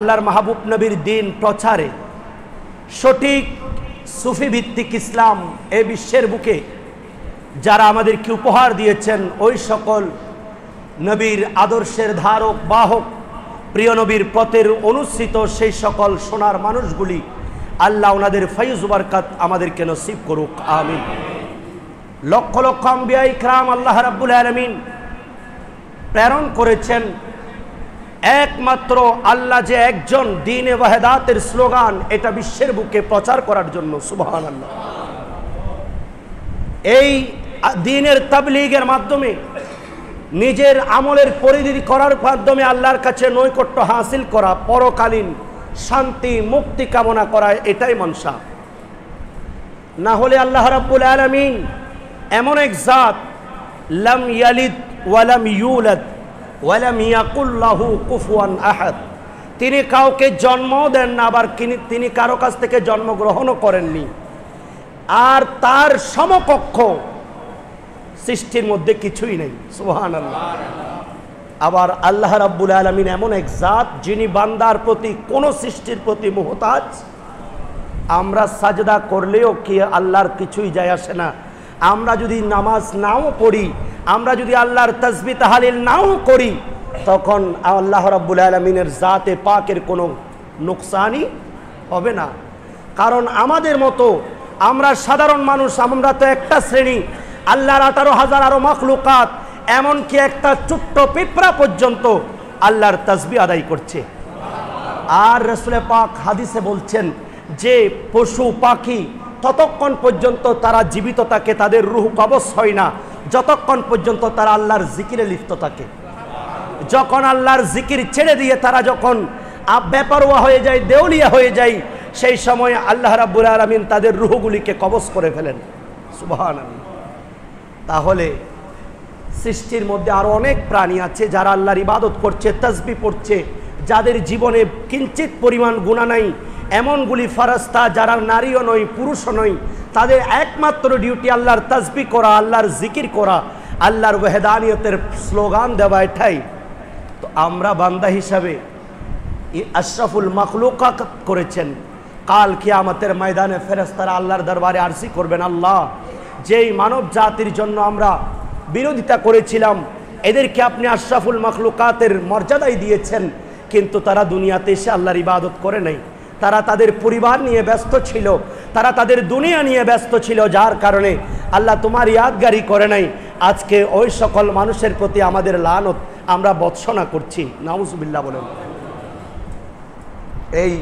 আল্লাহর মাহবুব নবীর দিন প্রচারে সঠিক সুফি ভিত্তিক ইসলাম এই বিশ্বের বুকে যারা আমাদেরকে উপহার দিয়েছেন ওই সকল নবীর আদর্শের ধারক বাহক প্রিয় নবীর পথের অনুসৃত সেই সকল সোনার মানুষগুলি আল্লাহ ওনাদের ফয়জ বরকত আমাদেরকে নসিব করুক আমিন। লক্ষ লক্ষ আম্বিয়া ইকরাম আল্লাহ রাব্বুল আলামিন প্রেরণ করেছেন একমাত্র আল্লাহ যে একজন দ্বীনে ওয়াহিদাতের স্লোগান এটা বিশ্বের বুকে প্রচার করার জন্য। সুবহানাল্লাহ। এই দ্বীনের তাবলীগের মাধ্যমে নিজের আমলের পরিধি করার মাধ্যমে আল্লাহর কাছে নৈকট্য হাসিল করা, পরকালীন শান্তি মুক্তি কামনা করা, এটাই মনসা। না হলে আল্লাহ রাব্বুল আলামিন এমন এক জাত, লাম ইয়ালিদ ওয়া লাম ইউলাদ ওয়ালাম ইয়াকুল লাহু কুফুয়ান আহাদ, তিনি কাউকে জন্ম দেন না, আবার তিনি কারো কাছ থেকে জন্মগ্রহণও করেননি, আর তার সমকক্ষ সৃষ্টির মধ্যে কিছুই নেই। সুবহানাল্লাহ। আবার আল্লাহ রাব্বুল আলামিন এমন এক জাত যিনি বান্দার প্রতি কোন সৃষ্টির প্রতি মুহতাজ। আমরা সাজদা করলেও কি আল্লাহর কিছুই যায় আসে না। আমরা যদি নামাজ নাও পড়ি, আমরা যদি আল্লাহর তাসবিহ তাহলিল নাও করি, তখন আল্লাহ রাব্বুল আলামিনের জাতে পাকের কোনো নুকসানই হবে না। কারণ আমাদের মতো আমরা সাধারণ মানুষ, আমরা তো একটা শ্রেণী, আল্লাহর 18,000 আরো মাখলুকাত, এমনকি একটা ছোট্ট পিঁপড়া পর্যন্ত আল্লাহর তাসবিহ আদায় করছে। আর রাসূল পাক হাদিসে বলছেন যে পশু পাখি ততক্ষণ পর্যন্ত তারা জীবিত থাকে, তাদের রূহ কবজ হয় না যতক্ষণ পর্যন্ত তারা আল্লাহর জিকিরে লিপ্ত থাকে। যখন আল্লাহর জিকির ছেড়ে দিয়ে তারা যখন বেপরোয়া হয়ে যায়, দেউলিয়া হয়ে যায়, সেই সময় আল্লাহ রাব্বুল আলামিন তাদের রূহগুলিকে কবজ করে ফেলেন। সুবহানাল্লাহ। তাহলে সৃষ্টির মধ্যে আরো অনেক প্রাণী আছে যারা আল্লাহর ইবাদত করছে, তাসবিহ পড়ছে, যাদের জীবনে কিঞ্চিত পরিমাণ গুনাহ নাই, এমনগুলি ফেরেশতা যারা নারীও নয় পুরুষও নয়, তাদের একমাত্র ডিউটি আল্লাহর তাসবিহ করা, আল্লাহর জিকির করা, আল্লাহর ওয়াহদানিয়তের স্লোগান দেওয়া, এটাই। তো আমরা বান্দা হিসাবে আশরাফুল মাখলুকাত করেছেন। কাল কিয়ামতের ময়দানে ফেরেশতারা আল্লাহর দরবারে আরজি করবেন, আল্লাহ যেই মানব জাতির জন্য আমরা বিরোধিতা করেছিলাম, এদেরকে আপনি আশরাফুল মাখলুকাতের মর্যাদাই দিয়েছেন, কিন্তু তারা দুনিয়াতে এসে আল্লাহর ইবাদত করে নাই, তারা তাদের পরিবার নিয়ে ব্যস্ত ছিল, তারা তাদের দুনিয়া নিয়ে ব্যস্ত ছিল, যার কারণে আল্লাহ তোমার ইয়াদগারি করে নাই। আজকে ওই সকল মানুষের প্রতি আমাদের লানত, আমরা বৎসনা করছি। নাউজুবিল্লাহ বলেন। এই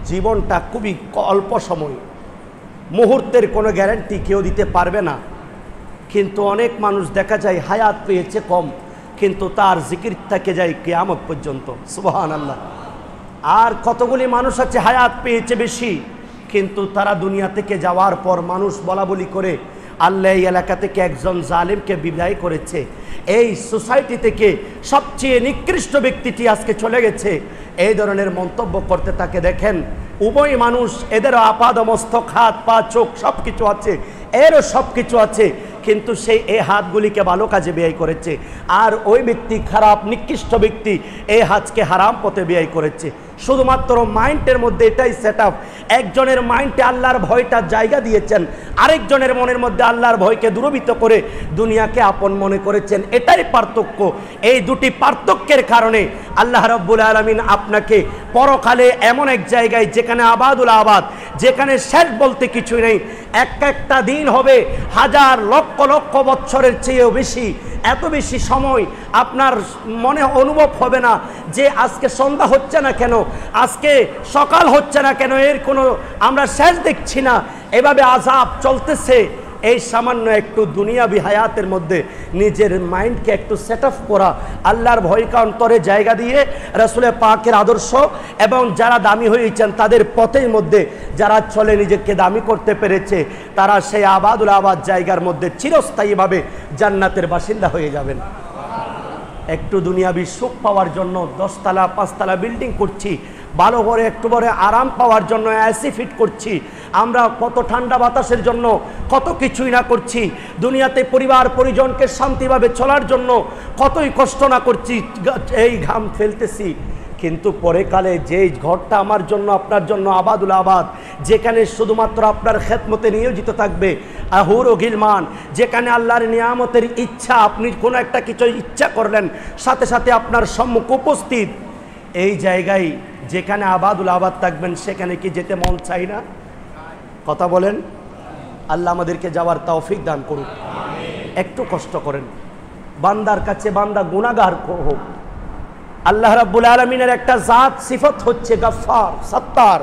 জীবনটা খুবই অল্প সময়, মুহূর্তের কোনো গ্যারান্টি কেউ দিতে পারবে না, কিন্তু অনেক মানুষ দেখা যায় হায়াত পেয়েছে কম, কিন্তু তার জিকির থেকে যায় কিয়ামত পর্যন্ত। সুবহানাল্লাহ। আর কতগুলি মানুষ আছে হায়াত পেয়েছে বেশি, কিন্তু তারা দুনিয়া থেকে যাওয়ার পর মানুষ বলা বলি করে আল্লাহ এই এলাকা থেকে একজন জালেমকে বিদায় করেছে, এই সোসাইটি থেকে সবচেয়ে নিকৃষ্ট ব্যক্তিটি আজকে চলে গেছে, এই ধরনের মন্তব্য করতে তাকে দেখেন। উভয় মানুষ, এদেরও আপাদ মস্তক, হাত পা চোখ সব কিছু আছে, এরও সব কিছু আছে, কিন্তু সেই এই হাতগুলিকে ভালো কাজে ব্যয় করেছে, আর ওই ব্যক্তি খারাপ নিকৃষ্ট ব্যক্তি এই হাতকে হারাম পথে ব্যয় করেছে। শুধুমাত্র মাইন্ডের মধ্যে এটাই সেট আপ। একজনের মাইন্ডে আল্লাহর ভয়টা জায়গা দিয়েছেন, আরেকজনের মনের মধ্যে আল্লাহর ভয়কে দূরীভূত করে দুনিয়াকে আপন মনে করেছেন। এটাই পার্থক্য। এই দুটি পার্থক্যের কারণে আল্লাহ রাব্বুল আলামিন আপনাকে পরকালে এমন এক জায়গায়, যেখানে আবাদুল আবাদ, যেখানে শেষ বলতে কিছুই নেই, একটা দিন হবে হাজার লক্ষ লক্ষ বছরের চেয়েও বেশি। এত বেশি সময় আপনার মনে অনুভব হবে না যে আজকে সন্ধ্যা হচ্ছে না কেন, আজকে সকাল হচ্ছে না কেন, এর কোনো আমরা শেষ দেখছি না। এভাবে আযাব চলতেছে। এই সামান্য একটু দুনিয়াবি হায়াতের মধ্যে নিজের মাইন্ডকে একটু সেট আপ করা, আল্লাহর ভয়কে অন্তরে জায়গা দিয়ে রাসূল পাকের আদর্শ এবং যারা দামি হয়েছেন তাদের পথের মধ্যে যারা চলে নিজেকে দামি করতে পেরেছে, তারা সেই আবাদুল আবাদ জায়গার মধ্যে চিরস্থায়ীভাবে জান্নাতের বাসিন্দা হয়ে যাবেন। একটু দুনিয়াবি সুখ পাওয়ার জন্য 10 তলা 5 তলা বিল্ডিং করছি, ভালো করে একটু পরে আরাম পাওয়ার জন্য এসি ফিট করছি, আমরা কত ঠান্ডা বাতাসের জন্য কত কিছুই না করছি, দুনিয়াতে পরিবার পরিজনকে শান্তিভাবে চলার জন্য কতই কষ্ট না করছি, এই ঘাম ফেলতেছি, কিন্তু পরেকালে যে ঘরটা আমার জন্য আপনার জন্য আবাদুল আবাদ, যেখানে শুধুমাত্র আপনার খেদমতে নিয়োজিত থাকবে আহুর ও গিলমান, যেখানে আল্লাহর নিয়ামতের ইচ্ছা, আপনি কোনো একটা কিছু ইচ্ছা করলেন সাথে সাথে আপনার সম্মুখ উপস্থিত, এই জায়গায় যেখানে আবাদুল আবাদ থাকবেন সেখানে কি যেতে মন চাই না? কথা বলেন। আল্লাহ আমাদেরকে যাওয়ার তৌফিক দান করুন। একটু কষ্ট করেন, বান্দার কাছে বান্দা গুনাহগার হোক। আল্লাহ রাব্বুল আলামিনের একটা জাত সিফত হচ্ছে গফফার, সত্তার।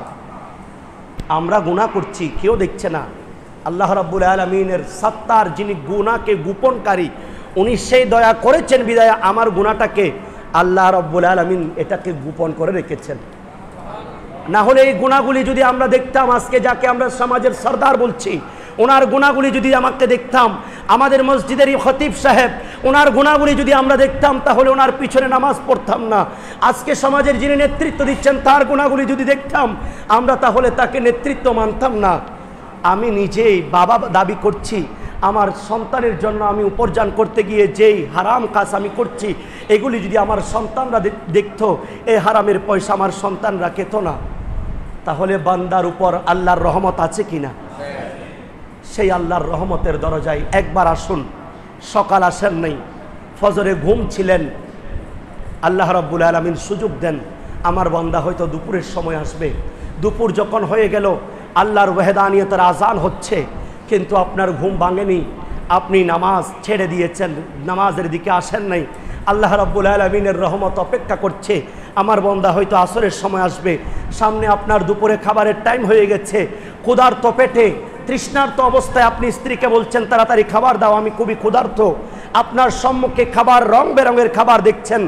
আমরা গুনাহ করছি, কেউ দেখছে না। আল্লাহ রাব্বুল আলামিনের সত্তার, যিনি গুনাহকে গোপনকারী, উনি সেই দয়া করেছেন বিদায় আমার গুনাহটাকে আল্লাহ রাব্বুল আলামিন এটাকে গোপন করে রেখেছেন। না হলে এই গুনাহগুলি যদি আমরা দেখতাম, আজকে যাকে আমরা সমাজের সরদার বলছি, ওনার গুনাহগুলি যদি আমাকে দেখতাম, আমাদের মসজিদেরই খতিব সাহেব, ওনার গুনাহগুলি যদি আমরা দেখতাম, তাহলে ওনার পিছনে নামাজ পড়তাম না। আজকে সমাজের যিনি নেতৃত্ব দিচ্ছেন, তার গুনাহগুলি যদি দেখতাম আমরা, তাহলে তাকে নেতৃত্ব মানতাম না। আমি নিজেই বাবা দাবি করছি, আমার সন্তানের জন্য আমি উপার্জন করতে গিয়ে যেই হারাম কাজ আমি করছি, এগুলি যদি আমার সন্তানরা দেখতো, এই হারামের পয়সা আমার সন্তানরা খেত না, তাহলে বান্দার উপর আল্লাহর রহমত আছে কিনা? সেই আল্লাহর রহমতের দরজায় একবার আসুন। সকাল আসেন নাই, ফজরে ঘুম ছিলেন, আল্লাহ রাব্বুল আলামিন সুযোগ দেন, আমার বান্দা হয়তো দুপুরের সময় আসবে। দুপুর যখন হয়ে গেল, আল্লাহর ওয়াহদানিয়তের আজান হচ্ছে, কিন্তু আপনার ঘুম ভাঙেনি, আপনি নামাজ ছেড়ে দিয়েছেন, নামাজের দিকে আসেন নাই। আল্লাহ রাব্বুল আলামিনের রহমত অপেক্ষা করছে, আমার বান্দা হয়তো আসরের সময় আসবে। সামনে আপনার দুপুরে খাবারের টাইম হয়ে গেছে, ক্ষুধার্ত পেটে তৃষ্ণার্ত অবস্থায় আপনি স্ত্রীকে বলছেন তাড়াতাড়ি খাবার দাও, আমি খুবই ক্ষুধার্ত। আপনার সম্মুখে খাবার, রং বেরঙের খাবার দেখছেন।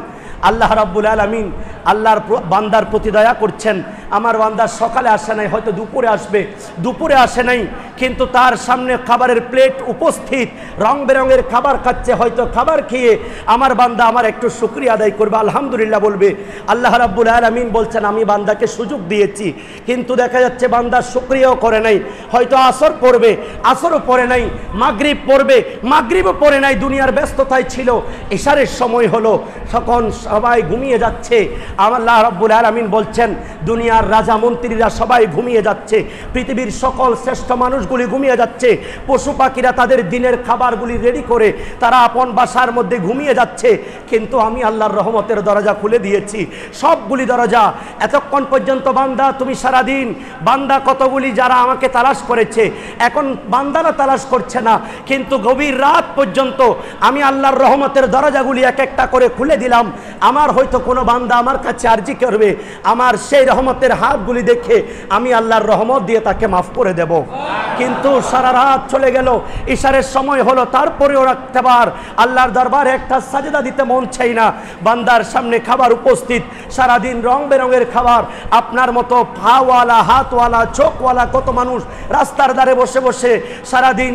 আল্লাহ রাব্বুল আলামিন আল্লাহর বান্দার প্রতি দয়া করছেন, আমার বান্দা সকালে আসে নাই, হয়তো দুপুরে আসবে, দুপুরে আসে নাই, কিন্তু তার সামনে খাবারের প্লেট উপস্থিত, রং বেরঙের খাবার খাচ্ছে। হয়তো খাবার খেয়ে আমার বান্দা আমার একটু শুকরিয়া আদায় করবে, আলহামদুলিল্লাহ বলবে। আল্লাহ রাব্বুল আলামিন বলছেন আমি বান্দাকে সুযোগ দিয়েছি, কিন্তু দেখা যাচ্ছে বান্দা শুকরিয়াও করে নাই। হয়তো আসর পড়বে, আসরও পড়ে নাই, মাগরিব পড়বে, মাগরিবও পড়ে নাই, দুনিয়ার ব্যস্ততায় ছিল। ইশারের সময় হলো, তখন সবাই ঘুমিয়ে যাচ্ছে। আল্লাহ রাব্বুল আলামিন বলছেন দুনিয়ার রাজা মন্ত্রীরা সবাই ঘুমিয়ে যাচ্ছে, পৃথিবীর সকল শ্রেষ্ঠ মানুষগুলি ঘুমিয়ে যাচ্ছে, পশু পাখিরা তাদের দিনের খাবারগুলি রেডি করে তারা আপন বাসার মধ্যে ঘুমিয়ে যাচ্ছে, কিন্তু আমি আল্লাহর রহমতের দরজা খুলে দিয়েছি, সবগুলি দরজা। এতক্ষণ পর্যন্ত বান্দা তুমি সারাদিন, বান্দা কতগুলি যারা আমাকে তালাশ করেছে, এখন বান্দারা তালাশ করছে না, কিন্তু গভীর রাত পর্যন্ত আমি আল্লাহর রহমতের দরজাগুলি এক একটা করে খুলে দিলাম। আমার হয়তো কোনো বান্দা আমার কাছে আরজি করবে, আমার সেই রহমতের হাতগুলি দেখে আমি আল্লাহর রহমত দিয়ে তাকে মাফ করে দেব। কিন্তু সারা রাত চলে গেল, ইশারের সময় হলো, তারপরেও একবার আল্লাহর দরবারে একটা সাজদা দিতে মন চাই না। বান্দার সামনে খাবার উপস্থিত, সারাদিন রং বেরঙের খাবার। আপনার মতো পাওয়ালা, হাতওয়ালা, চোখওয়ালা কত মানুষ রাস্তার ধারে বসে বসে সারাদিন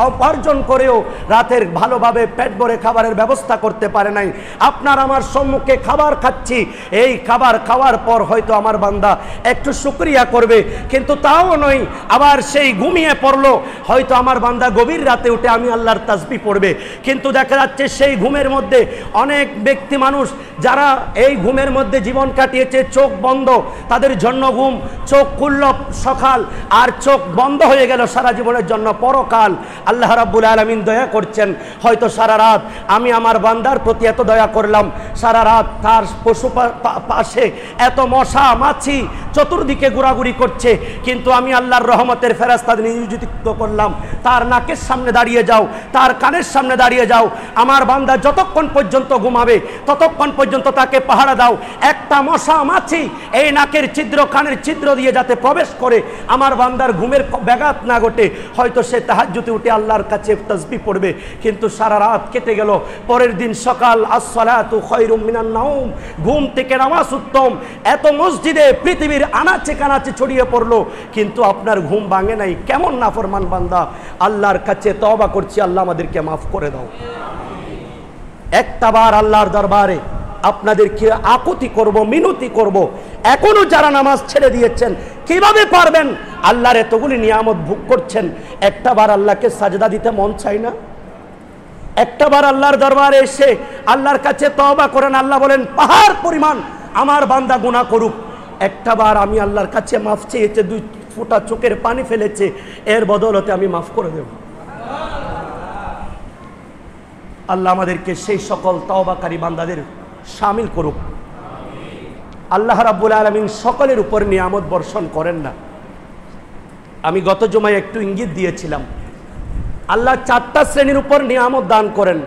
উপার্জন করেও রাতের ভালোভাবে পেট ভরে খাবারের ব্যবস্থা করতে পারে নাই। আপনার আমার সম্মুখে খাবার খাচ্ছি, এই খাবার খাওয়ার পর হয়তো আমার বান্দা একটু শুকরিয়া করবে, কিন্তু তাও নয়, আবার সেই ঘুমিয়ে পড়লো। হয়তো আমার বান্দা গভীর রাতে উঠে আমি আল্লাহর তাসবিহ পড়বে, কিন্তু দেখা যাচ্ছে সেই ঘুমের মধ্যে অনেক ব্যক্তি মানুষ যারা এই ঘুমের মধ্যে জীবন কাটিয়েছে, চোখ বন্ধ, তাদের জন্য ঘুম, চোখ খুলল সকাল আর চোখ বন্ধ হয়ে গেল সারা জীবনের জন্য পরকাল। আল্লাহ রাব্বুল আলামিন দয়া করছেন, হয়তো সারা রাত আমি আমার বান্দার প্রতি এত দয়া করলাম, সারা রাত তার পশু পাশে এত মশা মাছি চতুর্দিকে ঘোরাঘুরি করছে, কিন্তু আমি আল্লাহর রহমতের ফেরেশতা নিয়োজিত করলাম, তার নাকের সামনে দাঁড়িয়ে যাও, তার কানের সামনে দাঁড়িয়ে যাও, আমার বান্দা যতক্ষণ পর্যন্ত ঘুমাবে ততক্ষণ পর্যন্ত তাকে পাহারা দাও। একটা মশা মাছি এই নাকের ছিদ্র, কানের ছিদ্র দিয়ে যাতে প্রবেশ করে আমার বান্দার ঘুমের ব্যাঘাত না ঘটে। হয়তো সে তাহাজ্জুদে উঠে আল্লাহর কাছে তাসবিহ পড়বে, কিন্তু সারা রাত কেটে গেল। পরের দিন সকাল, আসসালাতু খায়রুম মিনান নাওম, ঘুম থেকে নামাজ উত্তম। এত মসজিদে পৃথিবীর আনাচে কানাচে ছড়িয়ে পড়লো, কিন্তু আপনার ঘুম ভাঙে নাই। কেমন নাফরমান বান্দা! আল্লাহর কাছে তওবা করছি, আল্লাহ আমাদেরকে মাফ করে দাও। একটাবার আল্লাহর দরবারে আপনাদেরকে আকুতি করব, মিনতি করব, এখনো যারা নামাজ ছেড়ে দিয়েছেন কিভাবে পারবেন? আল্লাহর এতগুলি নিয়ামত ভোগ করছেন, একটাবার আল্লাহকে সাজদা দিতে মন চাই না? একটাবার আল্লাহর দরবারে এসে আল্লাহর কাছে তওবা করেন। আল্লাহ বলেন পাহাড় পরিমাণ আমার বান্দা গুনাহ করুক, একটা বার আমি আল্লাহর কাছে মাফ চেয়েছে, 2 ফোঁটা চোখের পানি ফেলেছে, এর বদলতে আমি মাফ করে দেব। আল্লাহ আমাদেরকে সেই সকল তওবাকারী বান্দাদের শামিল করুক। আল্লাহ রাব্বুল আলামিন সকলের উপর নিয়ামত বর্ষণ করেন না। আমি গত জুমায় একটু ইঙ্গিত দিয়েছিলাম, আল্লাহ 4টা শ্রেণীর উপর নিয়ামত দান করেন।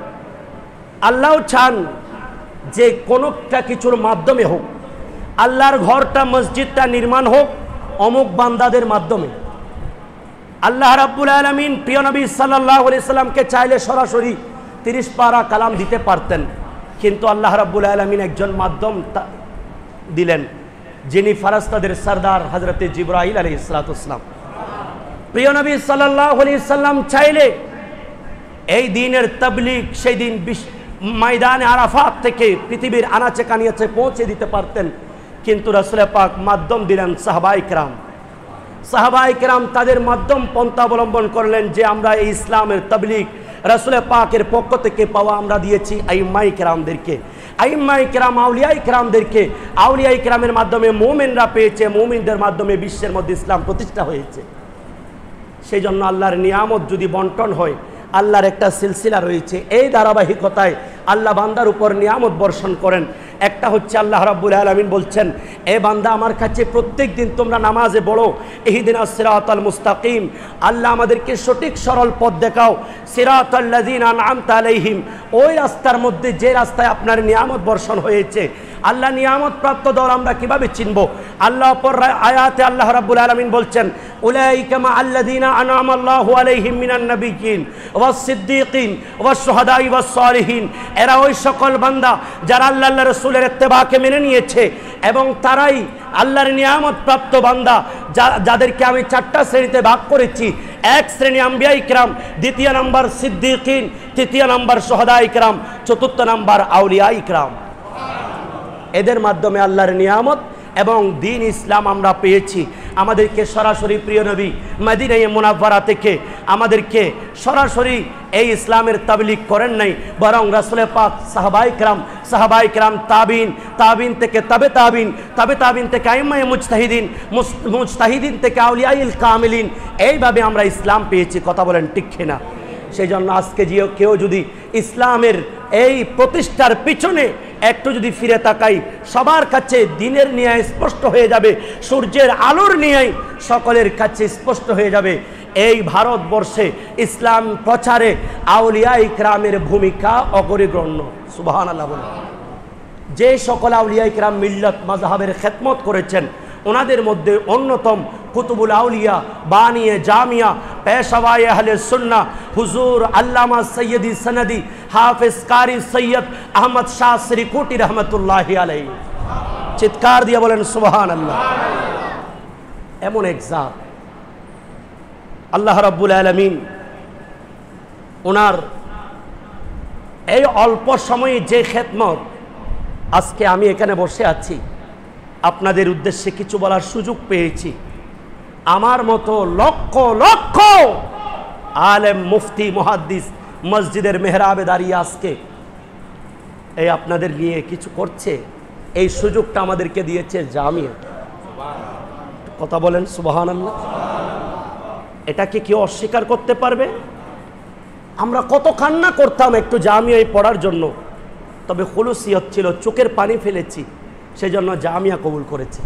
আল্লাহ চান যে কোনোটা কিছুর মাধ্যমে হোক, আল্লাহর ঘরটা মসজিদটা নির্মাণ হোক অমুক বান্দাদের মাধ্যমে। আল্লাহ রাব্বুল আলামিন প্রিয় নবী সাল্লাল্লাহু আলাইহি সাল্লামকে চাইলে সরাসরি 30 পারা কালাম দিতে পারতেন, কিন্তু আল্লাহ রাব্বুল আলামিন একজন মাধ্যম দিলেন, যিনি ফারেশতাদের সরদার হযরতে জিবরাইল আলাইহিস সালাম। প্রিয় নবী সাল্লাল্লাহু আলাইহি সাল্লাম চাইলে এই দ্বীনের তাবলীগ সেই দিন ময়দানে আরাফাত থেকে পৃথিবীর আনাচে কানিয়াচে পৌঁছে দিতে পারতেন, কিন্তু রাসূল পাক মাধ্যম দিলেন সাহাবায়ে কেরাম। সাহাবায়ে কেরাম তাদের মাধ্যম পন্থা অবলম্বন করলেন যে আমরা এই ইসলামের তাবলীগ রাসূল পাকের পক্ষ থেকে পাওয়া আমরা দিয়েছি আইম্মায়ে কেরামদেরকে। আইম্মায়ে কেরাম আউলিয়ায়ে কেরামদেরকে, আউলিয়ায়ে কেরামের মাধ্যমে মুমিনরা পেয়েছে, মুমিনদের মাধ্যমে বিশ্বের মধ্যে ইসলাম প্রতিষ্ঠা হয়েছে। সেই জন্য আল্লাহর নিয়ামত যদি বন্টন হয়, আল্লাহর একটা সিলসিলা রয়েছে, এই ধারাবাহিকতায় আল্লাহ বান্দার উপর নিয়ামত বর্ষণ করেন। একটা হচ্ছে আল্লাহ রাব্বুল আলামিন বলছেন, এ বান্দা আমার কাছে প্রত্যেক দিন তোমরা নামাজে পড়ো ইহদিনাস সিরাতাল মুস্তাকিম, আল্লাহ আমাদেরকে সঠিক সরল পথ দেখাও, সিরাতাল লাযিনা আনআমতা আলাইহিম, ওই রাস্তার মধ্যে যে রাস্তায় আপনার নিয়ামত বর্ষণ হয়েছে। আল্লাহ নিয়ামত প্রাপ্ত দল আমরা কিভাবে চিনব? আল্লাহ পর আয়াতে আল্লাহ রাব্বুল আলামিন বলছেন, উলাইকা মা আল্লাযিনা আনআমা আল্লাহু আলাইহিম মিনান নাবিয়্যিন ওয়াস সিদ্দীকিন ওয়াস শুহাদাই ওয়াস সালিহিন, এরা ওই সকল বান্দা যারা আল্লাহর রাসূলের ইত্তেবাকে মেনে নিয়েছে এবং তারাই আল্লাহর নিয়ামত প্রাপ্ত বান্দা, যাদেরকে আমি 4টা শ্রেণীতে ভাগ করেছি। 1 শ্রেণী আম্বিয়ায়ে কেরাম, 2য় নাম্বার সিদ্দীকিন, 3য় নাম্বার শুহাদায়ে কেরাম, 4র্থ নাম্বার আউলিয়ায়ে কেরাম। এদের মাধ্যমে আল্লাহর নিয়ামত এবং দ্বীন ইসলাম আমরা পেয়েছি। আমাদেরকে সরাসরি প্রিয় নবী মদিনায়ে মুনাওয়ারা থেকে আমাদেরকে সরাসরি এই ইসলামের তাবলীগ করেন নাই, বরং রাসূল পাক সাহাবায়ে কেরাম তাবিন থেকে তবে তাবিন থেকে আইম্মায়ে মুজতাহিদিন থেকে আউলিয়াউল কামিলিন, এইভাবে আমরা ইসলাম পেয়েছি। কথা বলেন ঠিক কিনা? সেই জন্য আজকে যে কেউ যদি ইসলামের এই প্রতিষ্ঠার পিছনে একটু যদি ফিরে তাকাই, সবার কাছে দ্বীনের ন্যায় স্পষ্ট হয়ে যাবে, সূর্যের আলোর ন্যায় সকলের কাছে স্পষ্ট হয়ে যাবে এই ভারতবর্ষে ইসলাম প্রচারে আউলিয়ায়ে কেরামের ভূমিকা অপরিগণ্য। সুবহানাল্লাহ বলে। যে সকল আউলিয়ায়ে কেরাম মিল্লাত মাযহাবের খেদমত করেছেন, ওনাদের মধ্যে অন্যতম কুতুবুল আউলিয়া বানিয়ে জামিয়া পেশাওয়ায়ে আহলে সুন্নাহ হুজুর আল্লামা সৈয়দি সনদি হাফেজ কারি সৈয়দ আহমদ শাহ শ্রীকুটি রহমতুল্লাহি আলাইহি। চিৎকার দিয়ে বলেন সুবহানাল্লাহ। এমন এক জাত আল্লাহ রাব্বুল আলামিন ওনার এই অল্প সময়ে যে খেদমত, আজকে আমি এখানে বসে আছি আপনাদের উদ্দেশ্যে কিছু বলার সুযোগ পেয়েছি। আমার মতো লক্ষ লক্ষ আলেম মুফতি মুহাদ্দিস মসজিদের মেহরাবে দাঁড়িয়ে আজকে এই আপনাদের নিয়ে কিছু করছে, এই সুযোগটা আমাদেরকে দিয়েছে জামিয়া। কথা বলেন সুবহানাল্লাহ। এটাকে কেউ অস্বীকার করতে পারবে? আমরা কত কান্না করতাম একটু জামিয়ায় পড়ার জন্য, তবে খুলুসিয়ত ছিল, চোখের পানি ফেলেছি, সেজন্য জামিয়া কবুল করেছে।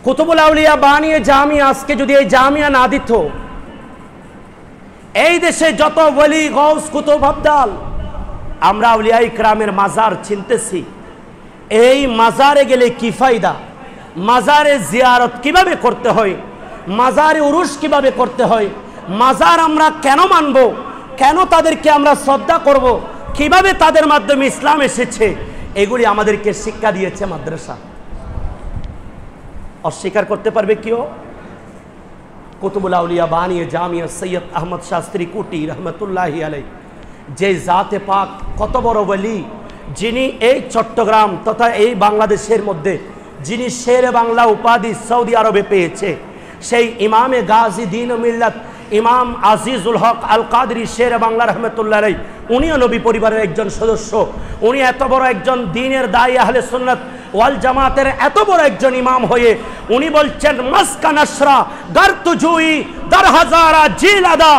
কুতুবুল আউলিয়া বানিয়ে জামিয়া, আজকে যদি এই জামিয়া না দিত, এই দেশে যত ওলি গৌস কুতুব আবদাল, আমরা আউলিয়ায়ে কেরামের মাজার চিনতেছি, এই মাজারে গেলে কি ফায়দা, মাজারে জিয়ারত কিভাবে করতে হয়, মাজারে উরুস কিভাবে করতে হয়, মাজার আমরা কেন মানব, কেন তাদেরকে আমরা শ্রদ্ধা করব, কিভাবে তাদের মাধ্যমে ইসলাম এসেছে, এগুলি আমাদেরকে শিক্ষা দিয়েছে মাদ্রাসা। অস্বীকার করতে পারবে কেউ? কুতুবুল আউলিয়া বানিয়ে জামিয়া সৈয়দ আহমদ শাহ শ্রীকুটি রহমতুল্লাহি আলাইহি, যে জাতে পাক কত বড় ওলি, যিনি এই চট্টগ্রাম তথা এই বাংলাদেশের মধ্যে যিনি শেরে বাংলা উপাধি সৌদি আরবে পেয়েছে, সেই ইমামে গাজী দ্বীন ও মিল্লাত ইমাম আজিজুল হক আল কাদরি শের বাংলা রহমতুল্লাহ আলাইহি, উনিও নবী পরিবারের একজন সদস্য। উনি এত বড় একজন দ্বীনের দায়ী আহলে সুন্নাত ওয়াল জামাতের এত বড় একজন ইমাম হয়ে উনি বলছেন, মাসকান আশরা গারতুজুই দার হাজারা জিলাদা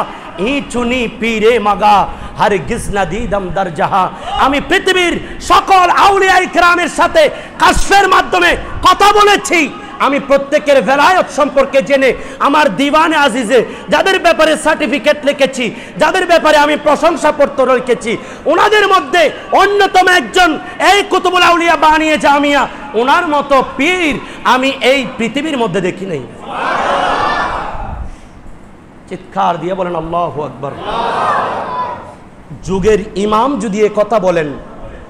ই চুনি পীরে মাগা হারগিজ না দিদম দরজাহা। আমি পৃথিবীর সকল আউলিয়া ইকরামের সাথে কাশফের মাধ্যমে কথা বলেছি। আমি প্রত্যেকের ভেলায়ত সম্পর্কে জেনে আমার দিওয়ানে আজিজে যাদের ব্যাপারে সার্টিফিকেট লিখেছি, যাদের ব্যাপারে আমি প্রশংসাপত্র লিখেছি, ওনাদের মধ্যে অন্যতম একজন এই কুতুবুল আউলিয়া বানিয়ে জামিয়া, ওনার মতো পীর আমি এই পৃথিবীর মধ্যে দেখি নাই। চিৎকার দিয়ে বলেন আল্লাহু আকবার। যুগের ইমাম যদি এ কথা বলেন,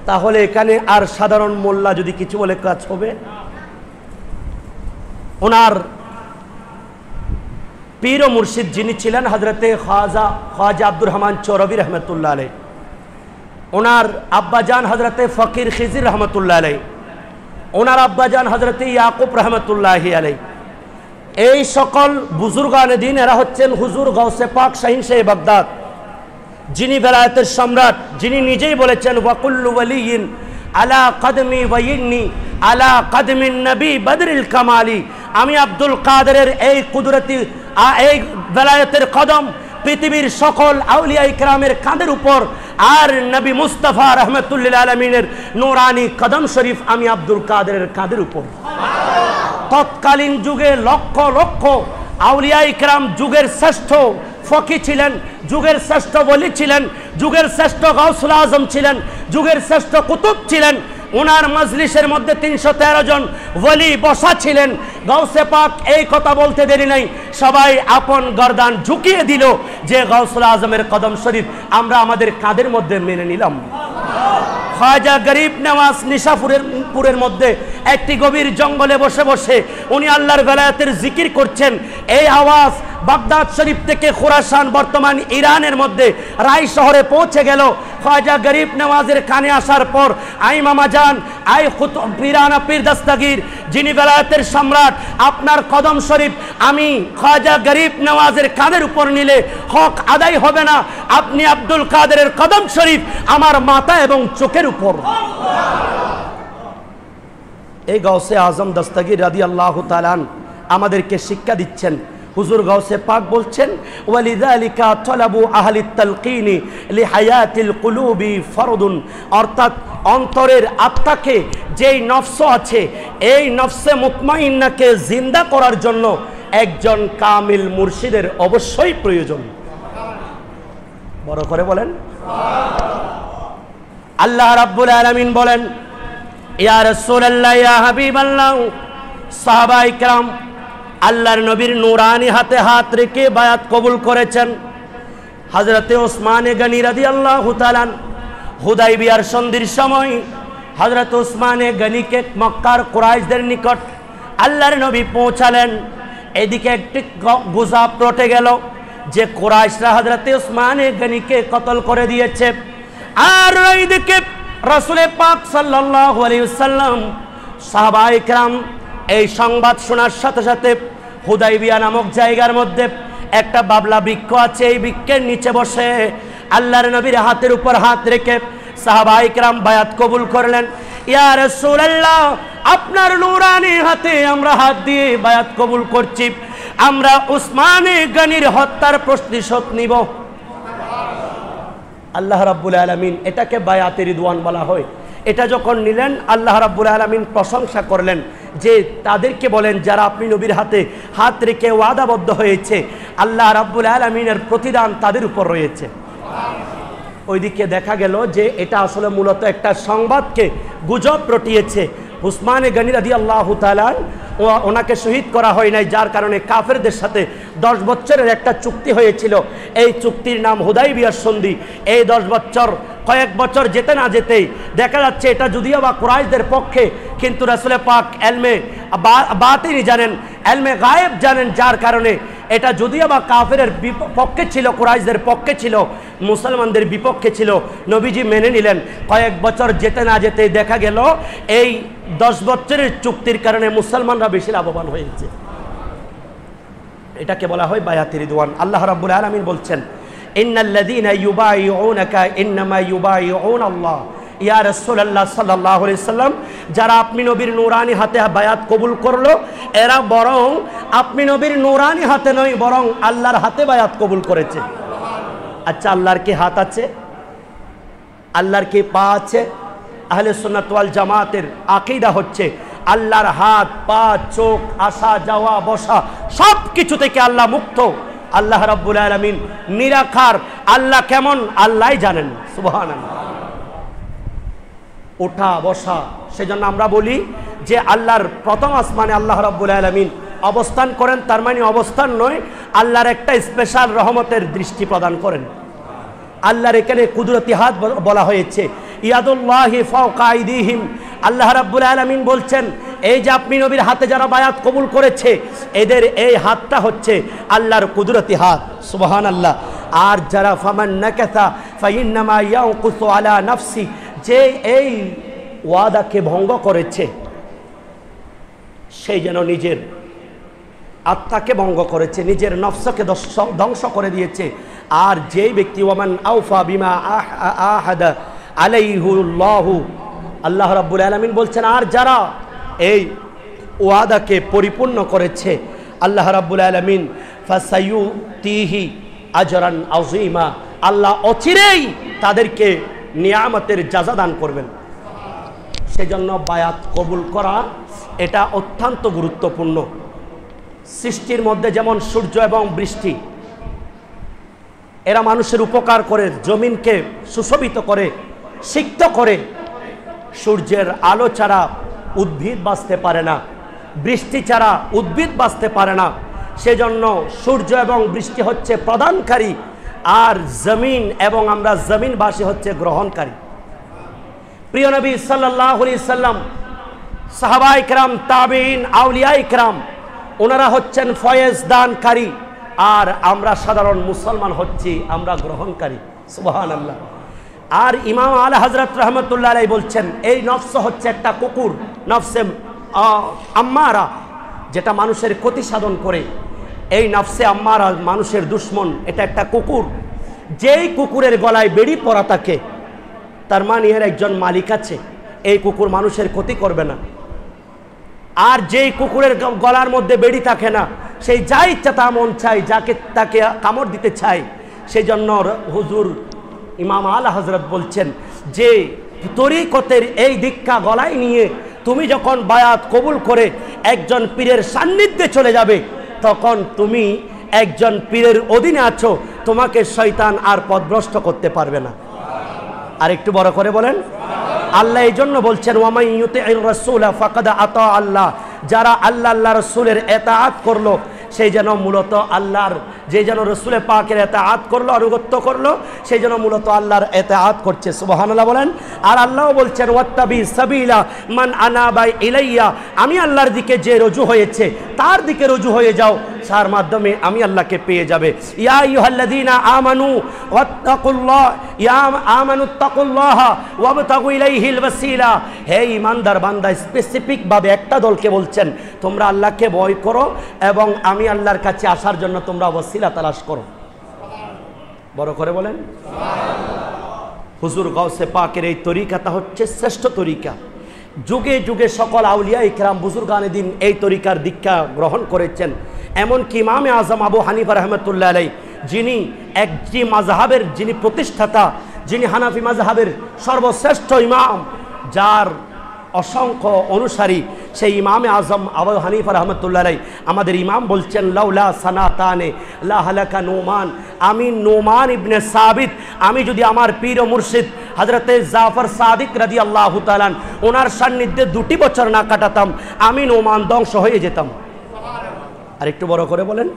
তাহলে এখানে আর সাধারণ মোল্লা যদি কিছু বলে কাজ হবে? ওনার পীর ও মুর্শিদ যিনি ছিলেন হযরতে খাজা আব্দুর রহমান চৌরবী রহমতুল্লাহ আলাইহি, ওনার আব্বাজান হযরতে ফকির খিজির রহমতুল্লাহ আলাইহি, ওনার আব্বাজান হযরতে ইয়াকুব রহমতুল্লাহি আলাইহি, এই সকল বুজুর্গানে দিন এরা হচ্ছেন হুজুর গাউসে পাক শাহিন শাহে বাগদাদ, যিনি বেলায়েতের সম্রাট, যিনি নিজেই বলেছেন ওয়াকুল্লু ওয়ালিয়িন আলা কদমি ওয়াইন্নি আলা কদমিন নবী বদরিল কামালি। আমি আব্দুল কাদেরের এই কুদরতি এই বেলায়েতের কদম পৃথিবীর সকল আউলিয়া ইকরামের কাঁধের উপর, আর নবী মুস্তাফা রহমতুল্লিল আলমিনের নূরানি কদম শরীফ আমি আব্দুল কাদেরের কাঁধের উপর। তৎকালীন যুগে লক্ষ লক্ষ আউলিয়া ইকরাম যুগের শ্রেষ্ঠ ফকি ছিলেন, যুগের শ্রেষ্ঠ ওলি ছিলেন, যুগের শ্রেষ্ঠ গাউসুল আজম ছিলেন, যুগের শ্রেষ্ঠ কুতুব ছিলেন। ওনার মজলিসের মধ্যে 313 জন ওলি বসা ছিলেন। গাউসে পাক এই কথা বলতে দেরি নাই, সবাই আপন গর্দান ঝুঁকিয়ে দিল যে গাউসুল আজমের কদম শরীফ আমরা আমাদের কাঁধের মধ্যে মেনে নিলাম। খাজা গরিব নওয়াজ নিশাপুরের মধ্যে একটি গভীর জঙ্গলে বসে বসে উনি আল্লাহর বেলায়েতের জিকির করছেন। এই আওয়াজ বাগদাদ শরীফ থেকে খুরাসান বর্তমান ইরানের মধ্যে রাই শহরে পৌঁছে গেল। খাজা গরিব নওয়াজের কানে আসার পর আই মামা জান, আই পীরানা পীর দস্তগীর যিনি বেলায়েতের সম্রাট, আপনার কদম শরীফ আমি খাজা গরিব নওয়াজের কাঁধের উপর নিলে হক আদায় হবে না। আপনি আব্দুল কাদেরের কদম শরীফ আমার মাথা এবং চোখের উপর। এই গাউসে আজম দস্তগীর রাদিয়াল্লাহু তাআলা আমাদেরকে শিক্ষা দিচ্ছেন। হুজুর গাউসে পাক বলছেন, ওয়ালিযালিকা তালাবু আহলিত তালকিনি লিহায়াতিল কুলুবি ফরদুন, অর্থাৎ অন্তরের আত্মাকে যেই নফস আছে এই নফসে মুতমাইন্নাকে জিন্দা করার জন্য একজন কামিল মুর্শিদের অবশ্যই প্রয়োজন। বড় করে বলেন। আল্লাহ রাব্বুল আলামিন বলেন, ইয়া রাসূলুল্লাহ ইয়া হাবিবাল্লাহ, সাহাবায়ে কেরাম আল্লাহর নবীর নূরানি হাতে হাত রেখে বায়াত কবুল করেছেন। হযরতে ওসমান গনি রাদিয়াল্লাহু তাআলা হুদাইবিয়ার সন্ধির সময় হযরত ওসমান গনিকে মক্কার কুরাইশদের নিকট আল্লাহর নবী পৌঁছালেন। এদিকে একটি গুজব রটে গেল যে কুরাইশরা হযরতে ওসমান গনিকে কতল করে দিয়েছে, আর এইদিকে রাসূল পাক সাল্লাল্লাহু আলাইহি ওয়াসাল্লাম সাহাবায়ে কেরাম এই সংবাদ শোনার সাথে সাথে হুদাইবিয়া নামক জায়গার মধ্যে একটা বাবলা বৃক্ষ আছে, এই বৃক্ষের নিচে বসে আল্লাহর নবীর হাতের উপর হাত রেখে সাহাবায়ে কেরাম বায়াত কবুল করলেন। ইয়া রাসূলুল্লাহ, আপনার নূরানি হাতে আমরা হাত দিয়ে বায়াত কবুল করছি, আমরা ওসমান গনির হত্যার প্রতিশোধ নিব। আল্লাহ রাব্বুল আলামিন এটাকে বায়াতে রিদওয়ান বলা হয়। এটা যখন নিলেন আল্লাহ রাব্বুল আলামিন প্রশংসা করলেন যে তাদেরকে বলেন যারা আপনি নবীর হাতে হাত রেখে ওয়াদাবদ্ধ হয়েছে, আল্লাহ রাব্বুল আলামিনের প্রতিদান তাদের উপর রয়েছে। ওইদিকে দেখা গেল যে এটা আসলে মূলত একটা সংবাদকে গুজব রটিয়েছে। ওসমান গনি রাদিয়াল্লাহু তাআলা ওনাকে শহীদ করা হয় নাই, যার কারণে কাফেরদের সাথে 10 বছরের একটা চুক্তি হয়েছিল। এই চুক্তির নাম হুদাইবিয়ার সন্ধি। এই 10 বছর কয়েক বছর যেতে না যেতেই দেখা যাচ্ছে এটা যদিও বা কুরাইশদের পক্ষে, কিন্তু রাসূল পাক এলমে বাতিনি জানেন, এলমে গায়েব জানেন, যার কারণে এটা যদিও বা কাফেরের পক্ষে ছিল, কুরাইশদের পক্ষে ছিল, মুসলমানদের বিপক্ষে ছিল, নবীজি মেনে নিলেন। কয়েক বছর যেতে না যেতেই দেখা গেল এই 10 বছরের চুক্তির কারণে মুসলমানরা বেশি লাভবান হয়েছে। এটাকে বলা হয় বায়াতে রিদওয়ান। আল্লাহ রাব্বুল আলামিন বলছেন, ইন্নাল্লাযীনা ইউবাইউনাকা ইন্নামা ইউবাইউনাল্লাহ। ইয়া রাসূলুল্লাহ সাল্লাল্লাহু আলাইহি সাল্লাম, যারা আপনি নবীর নূরানি হাতে বায়াত কবুল করলো, এরা বরং আপনি নবীর নূরানি হাতে নয়, বরং আল্লাহর হাতে বায়াত কবুল করেছে। আচ্ছা, আল্লাহর কি হাত আছে? আল্লাহর কি পা আছে? আহলে সুন্নাত ওয়াল জামাতের আকীদা হচ্ছে আল্লাহর হাত, পা, চোখ, আসা যাওয়া বসা সব কিছু থেকে আল্লাহ মুক্ত। আল্লাহ রাব্বুল আলামিন নিরাকার। আল্লাহ কেমন আল্লাহই জানেন। সুবহানাল্লাহ। ওঠা বসা, সেজন্য আমরা বলি যে আল্লাহর প্রথম আসমানে আল্লাহ রাব্বুল আলামিন অবস্থান করেন। তার মানে অবস্থান নয়, আল্লাহর একটা স্পেশাল রহমতের দৃষ্টি প্রদান করেন। আল্লাহর এখানে কুদরতি হাত বলা হয়েছে, ইয়াদুল্লাহি ফাওকা আইদিহিম। আল্লাহ রাব্বুল আলামিন বলছেন, এই যে আপনি নবীর হাতে যারা বায়াত কবুল করেছে, এদের এই হাতটা হচ্ছে আল্লাহর কুদরতি হাত। সুবহানাল্লাহ। আর যারা ফামান নাকাসা ফাইন্নামা ইয়ানকুসু আলা নাফসি, যে এই ওয়াদাকে ভঙ্গ করেছে, সেই যেন নিজের আত্মাকে ভঙ্গ করেছে, নিজের নফসকে ধ্বংস করে দিয়েছে। আর যেই ব্যক্তি ওয়ামান আউফা বিমা আহাদা আলাইহুল্লাহু, আল্লাহ রাব্বুল আলামিন বলছেন, আর যারা এই ওয়াদাকে পরিপূর্ণ করেছে, আল্লাহ রাব্বুল আলামিন ফাসায়ুতিহি আজরান আযীমা, আল্লাহ অচিরেই তাদেরকে নিয়ামতের যাজা দান করবেন। সেজন্য বায়াত কবুল করা এটা অত্যন্ত গুরুত্বপূর্ণ। সৃষ্টির মধ্যে যেমন সূর্য এবং বৃষ্টি, এরা মানুষের উপকার করে, জমিনকে সুশোভিত করে, সিক্ত করে। সূর্যের আলো ছাড়া উদ্ভিদ বাঁচতে পারে না, বৃষ্টি ছাড়া উদ্ভিদ বাঁচতে পারে না। সেজন্য সূর্য এবং বৃষ্টি হচ্ছে প্রদানকারী, আর জমিন এবং আমরা জমিনবাসী হচ্ছে গ্রহণকারী। প্রিয় নবী সাল্লাল্লাহু আলাইহি সাল্লাম, সাহাবায়ে কেরাম, তাবেঈন, আউলিয়ায়ে কেরাম, ওনারা হচ্ছেন ফয়েজ দানকারী, আর আমরা সাধারণ মুসলমান হচ্ছি আমরা গ্রহণকারী। সুবহানাল্লাহ। আর ইমাম আলা হযরত রাহমাতুল্লাহ আলাইহি বলছেন, এই নফস হচ্ছে একটা কুকুর, নফসে আম্মারা, যেটা মানুষের ক্ষতি সাধন করে। এই নফসে আম্মারা মানুষের দুশ্মন, এটা একটা কুকুর। যেই কুকুরের গলায় বেড়ি পরা থাকে, তার মানে এর একজন মালিক আছে। এই কুকুর মানুষের ক্ষতি করবে না। আর যেই কুকুরের গলার মধ্যে বেড়ি থাকে না, সেই যা ইচ্ছা তা মন চায়, যাকে তাকে কামড় দিতে চায়। সেই জন্য হুজুর ইমাম আলা হযরত বলছেন যে তরিকতের এই দীক্ষা গলায় নিয়ে তুমি যখন বায়াত কবুল করে একজন পীরের সান্নিধ্যে চলে যাবে, তখন তুমি একজন পীরের অধীনে আছো, তোমাকে শয়তান আর পথভ্রষ্ট করতে পারবে না। আর একটু বড় করে বলেন। আল্লাহ এই জন্য বলছেন, ওয়ামান ইউতি'র রাসূলা ফাকাদ আতা আল্লাহ, যারা আল্লাহ আল্লাহ রাসূলের ইতাআত করলো, সেই যেন মূলত আল্লাহর, যে যেন রাসূলের পাকের ইতাআত করলো, আনুগত্য করলো, সেই যেন মূলত আল্লাহর ইতাআত করছে। সুবহানাল্লাহ বলেন। আর আল্লাহ বলছেন, ওয়াত্তাবি সাবিলা মান আনাবা ইলাইয়া, আমি আল্লাহর দিকে যে রুজু হয়েছে তার দিকে রুজু হয়ে যাও, তার মাধ্যমে আমি আল্লাহকে পেয়ে যাবে। ইয়া আইয়ুহাল্লাযীনা আমানু ওয়াত্তাকুল্লাহ, ইয়া আমানুত্তাকুল্লাহ ওয়াবতাগু ইলাইহিল ওয়াসিলা। হে ঈমানদার বান্দা, স্পেসিফিক ভাবে একটা দলকে বলছেন, তোমরা আল্লাহকে ভয় করো এবং আমি আল্লাহর কাছে আসার জন্য তোমরা ওয়াসিলা তালাশ করো। বড় করে বলেন। হুজুর গাউসে পাকের এই তরিকাটা হচ্ছে শ্রেষ্ঠ তরিকা। যুগে যুগে সকল আউলিয়া ইকরাম, বুজুর্গানে দিন এই তরিকার দীক্ষা গ্রহণ করেছেন। এমনকি ইমামে আজম আবু হানিফা রাহমাতুল্লাহ আলাইহি, যিনি একটি মাযহাবের যিনি প্রতিষ্ঠাতা, যিনি হানাফি মাযহাবের সর্বশ্রেষ্ঠ ইমাম, যার অসংখ্য অনুসারী, সেই ইমামে আজম আবু হানিফা রাহমাতুল্লাহ আলাইহি আমাদের ইমাম বলছেন, লাউলা সানাতানে লা হালাকা নুমান, আমি নুমান ইবনে সাবিত, আমি যদি আমার পীর ও মুর্শিদ হযরতে জাফর সাদিক রাদিয়াল্লাহু তাআলা ওনার সান্নিধ্যে 2 বছর না কাটাতাম, আমি নুমান ধ্বংস হয়ে যেতাম। আর একটু বড় করে বলেন।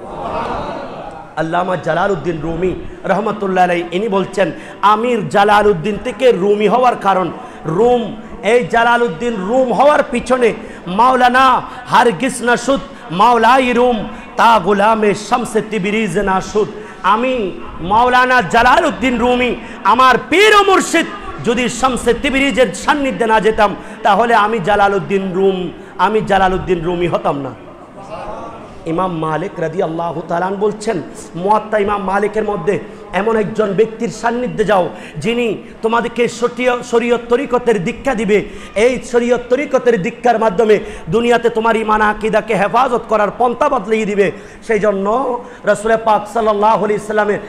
আল্লামা জালালউদ্দিন রুমি রহমতুল্লাহ আলাইহি ইনি বলছেন, আমির জালালউদ্দিন থেকে রুমি হওয়ার কারণ, রুম, এই জালালউদ্দিন রুম হওয়ার পিছনে মাওলানা হারগিজ নাশুদ মাওলাই রুম তা গোলামে শামসে তিবরিজ নাশুদ। আমি মাওলানা জালালউদ্দিন রুমি, আমার পীর ও মুর্শিদ যদি শামসে তিবরিজের সান্নিধ্যে না যেতাম, তাহলে আমি জালালউদ্দিন রুমি হতাম না। ইমাম মালিক রাদিয়াল্লাহু তাআলা বলছেন, মুয়াত্তা ইমাম মালিকের মধ্যে এমন একজন ব্যক্তির সান্নিধ্যে যাও যিনি তোমাদেরকে শরীয়ত তরিকতের দীক্ষা দিবে। এই শরীয়ত তরিকতের দীক্ষার মাধ্যমে দুনিয়াতে তোমার ঈমান আকীদাকে হেফাজত করার পন্থা বদলিয়ে দিবে। সেই জন্য রাসূল পাক সাল্লাল্লাহু আলাইহি সাল্লামের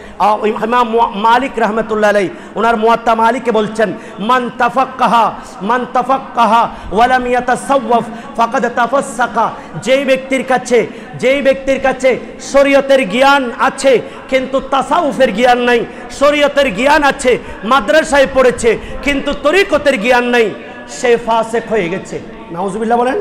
ইমাম মালিক রাহমাতুল্লাহ আলাইহি ওনার মুয়াত্তা মালিকে বলছেন, মান তাফাক্কাহা ওয়া লাম ইয়াতাসাওয়াফ ফাকাদ তাফাসসাকা। যেই ব্যক্তির কাছে শরীয়তের জ্ঞান আছে কিন্তু তাসাউফের জ্ঞান নাই, শরীয়তের জ্ঞান আছে মাদ্রাসায় পড়েছে কিন্তু তরিকতের জ্ঞান নাই, সে ফাসিক হয়ে গেছে। নাউজুবিল্লাহ বলেন।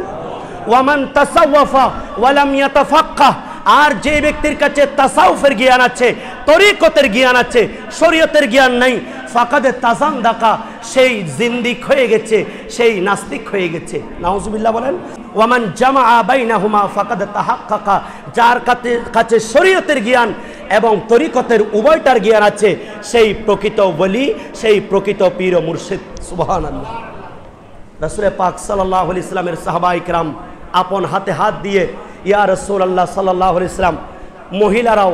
ওয়ামান তাসাওয়াফা ওয়া লাম ইয়াতাফাক্কাহ, আর যে ব্যক্তির কাছে তাসাউফের জ্ঞান আছে, তরিকতের জ্ঞান আছে, শরীয়তের জ্ঞান নাই, ফাকাদে তাজান্দাকা, সেই জিন্দিক হয়ে গেছে, সেই নাস্তিক হয়ে গেছে। নাউজুবিল্লাহ বলেন। ওয়ামান জামাআ বাইনাহুমা ফাকাদ তাহাক্কাকা, যার কাছে শরীয়তের জ্ঞান এবং তরিকতের উভয়টার জ্ঞান আছে, সেই প্রকৃত ওলি, সেই প্রকৃত পীর ও মুর্শিদ। সুবহানাল্লাহ। রাসূল পাক সাল্লাল্লাহু আলাইহি সাল্লামের সাহাবায়ে কেরাম আপন হাতে হাত দিয়ে, ইয়া রাসূলুল্লাহ সাল্লাল্লাহু আলাইহি সাল্লাম, মহিলারাও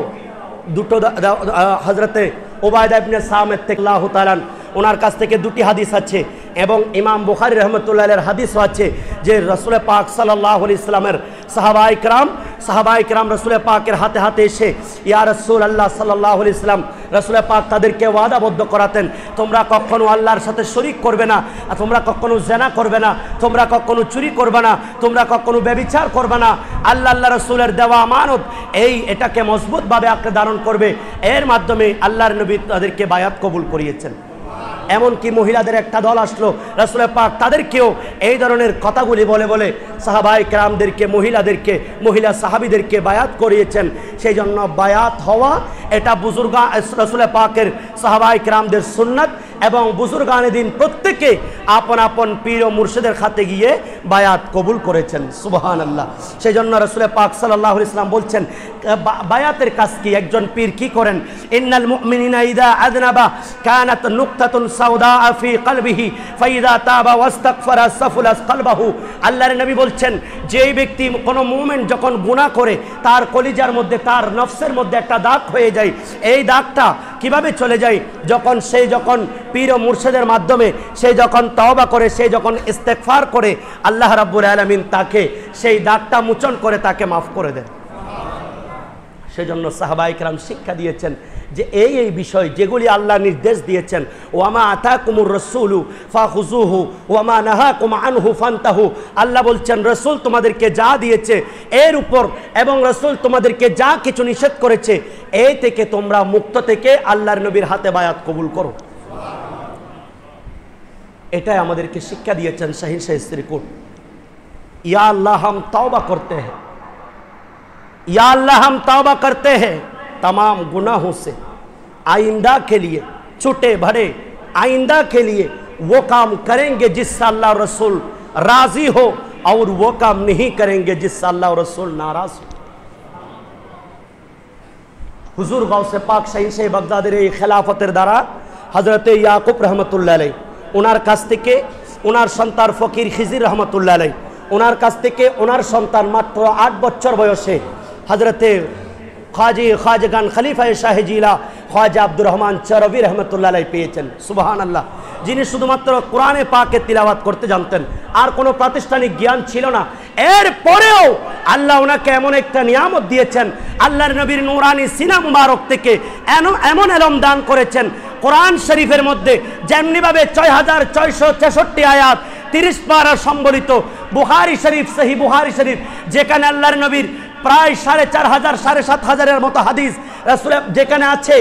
দুটো হযরতে উবায়দা ইবনে সামিত রাদিয়াল্লাহু তাআলা ওনার কাছ থেকে দুটি হাদিস আছে এবং ইমাম বুখারী রাহমাতুল্লাহ আলাইহির হাদিসও আছে যে রাসূল পাক সাল্লাল্লাহু আলাইহি সাল্লামের সাহাবায়ে কেরাম রাসূল পাকের হাতে হাতে এসে, ইয়া রাসূলুল্লাহ সাল্লাল্লাহু আলাইহি সাল্লাম, রাসূল পাক তাদেরকে ওয়াদাবদ্ধ করাতেন, তোমরা কখনো আল্লাহর সাথে শরীক করবে না, তোমরা কখনো জিনা করবে না, তোমরা কখনো চুরি করবে না, তোমরা কখনো ব্যভিচার করবে না। আল্লাহ রাসূলের দেওয়া আমানত এটাকে মজবুতভাবে আঁকড়ে ধারণ করবে। এর মাধ্যমে আল্লাহর নবী তাদেরকে বায়াত কবুল করিয়েছেন। এমনকি মহিলাদের একটা দল আসলো, রাসূল পাক তাদেরকেও এই ধরনের কথাগুলি বলে বলে সাহাবায়ে কেরামদেরকে, মহিলা সাহাবীদেরকে বায়াত করিয়েছেন। সেই জন্য বায়াত হওয়া এটা রাসূল পাকের সাহাবায়ে কেরামদের সুন্নাত, এবং বুজুর্গানে দিন প্রত্যেকে আপন আপন পীর ও মুর্শিদের খাতে গিয়ে বায়াত কবুল করেছেন। সুবহানাল্লাহ। সেই জন্য রাসূল পাক সাল্লাল্লাহু আলাইহি ওয়াসাল্লাম বলছেন, বায়াতের কাজ কি, একজন পীর কি করেন? ইন্নাল মুমিনিনা ইযা আযনাবা কানাত নুকতাতুন সাউদা ফি কলবিহি ফাইযা তাবা ওয়াস্তাগফারা সাফুলাস কলবাহু। আল্লাহর নবী বলছেন, যেই ব্যক্তি কোনো মুমিন যখন গুনাহ করে তার কলিজার মধ্যে, তার নফসের মধ্যে একটা দাগ হয়ে যায়। এই দাগটা কিভাবে চলে যায়? যখন পীর ও মুর্শিদের মাধ্যমে সে যখন তওবা করে, সে যখন ইস্তেগফার করে, আল্লাহ রাব্বুল আলামিন তাকে সেই দাগটা মোচন করে তাকে মাফ করে দেন। সেজন্য সাহাবায়ে কেরাম শিক্ষা দিয়েছেন যে এই বিষয় যেগুলি আল্লাহ নির্দেশ দিয়েছেন, ওয়ামা আতাকুমুর রাসূলু ফাখুযুহু ওয়ামা নাহাকুম আনহু ফান্তাহু। আল্লাহ বলছেন, রাসূল তোমাদেরকে যা দিয়েছে এর উপর, এবং রাসূল তোমাদেরকে যা কিছু নিষেধ করেছে এই থেকে তোমরা মুক্ত থেকে আল্লাহর নবীর হাতে বায়াত কবুল করো। এটাই আমাদেরকে শিক্ষা দিয়েছেন শাহিন শাইস্তারি কোট। या अल्लाह हम तौबा करते हैं, या अल्लाह हम तौबा करते हैं तमाम गुनाहों से, आइंदा के लिए छूटे भरे आइंदा के लिए वो काम करेंगे जिससे अल्लाह रसूल राजी हो, और वो काम नहीं करेंगे जिससे अल्लाह रसूल नाराज हो। हुजूर गौसे पाक शाही से बगदादेर এই খেলাফতের দ্বারা হযরতে ইয়াকুব রহমতুল্লাহ আলাইহি ওনার কাছ থেকে ওনার সন্তান ফকির খিজির রহমতুল্লাহ আলাইহি ওনার কাছ থেকে ওনার সন্তান মাত্র 8 বছর বয়সে হযরতে খাজগান খলিফা শাহ জিলা খ্বাজা আব্দুর রহমান চরবি রহমতুল্লাহ আলাইহি পেয়েছেন। সুবহানাল্লাহ। যিনি শুধুমাত্র কোরআনে পাকে তিলাওয়াত করতে জানতেন, আর কোনো প্রাতিষ্ঠানিক জ্ঞান ছিল না। এরপরেও আল্লাহ ওনাকে এমন একটা নিয়ামত দিয়েছেন, আল্লাহর নবীর নূরানি সিনা মুবারক থেকে এমন এলম দান করেছেন। কোরআন শরীফের মধ্যে যেমনিভাবে 6666 আয়াত 30 পারা সম্বলিত বুখারী শরীফ, সহিহ বুখারী শরীফ, যেখানে আল্লাহর নবীর প্রায় 4500 7500 মতো হাদিস রাসূল যেখানে আছে,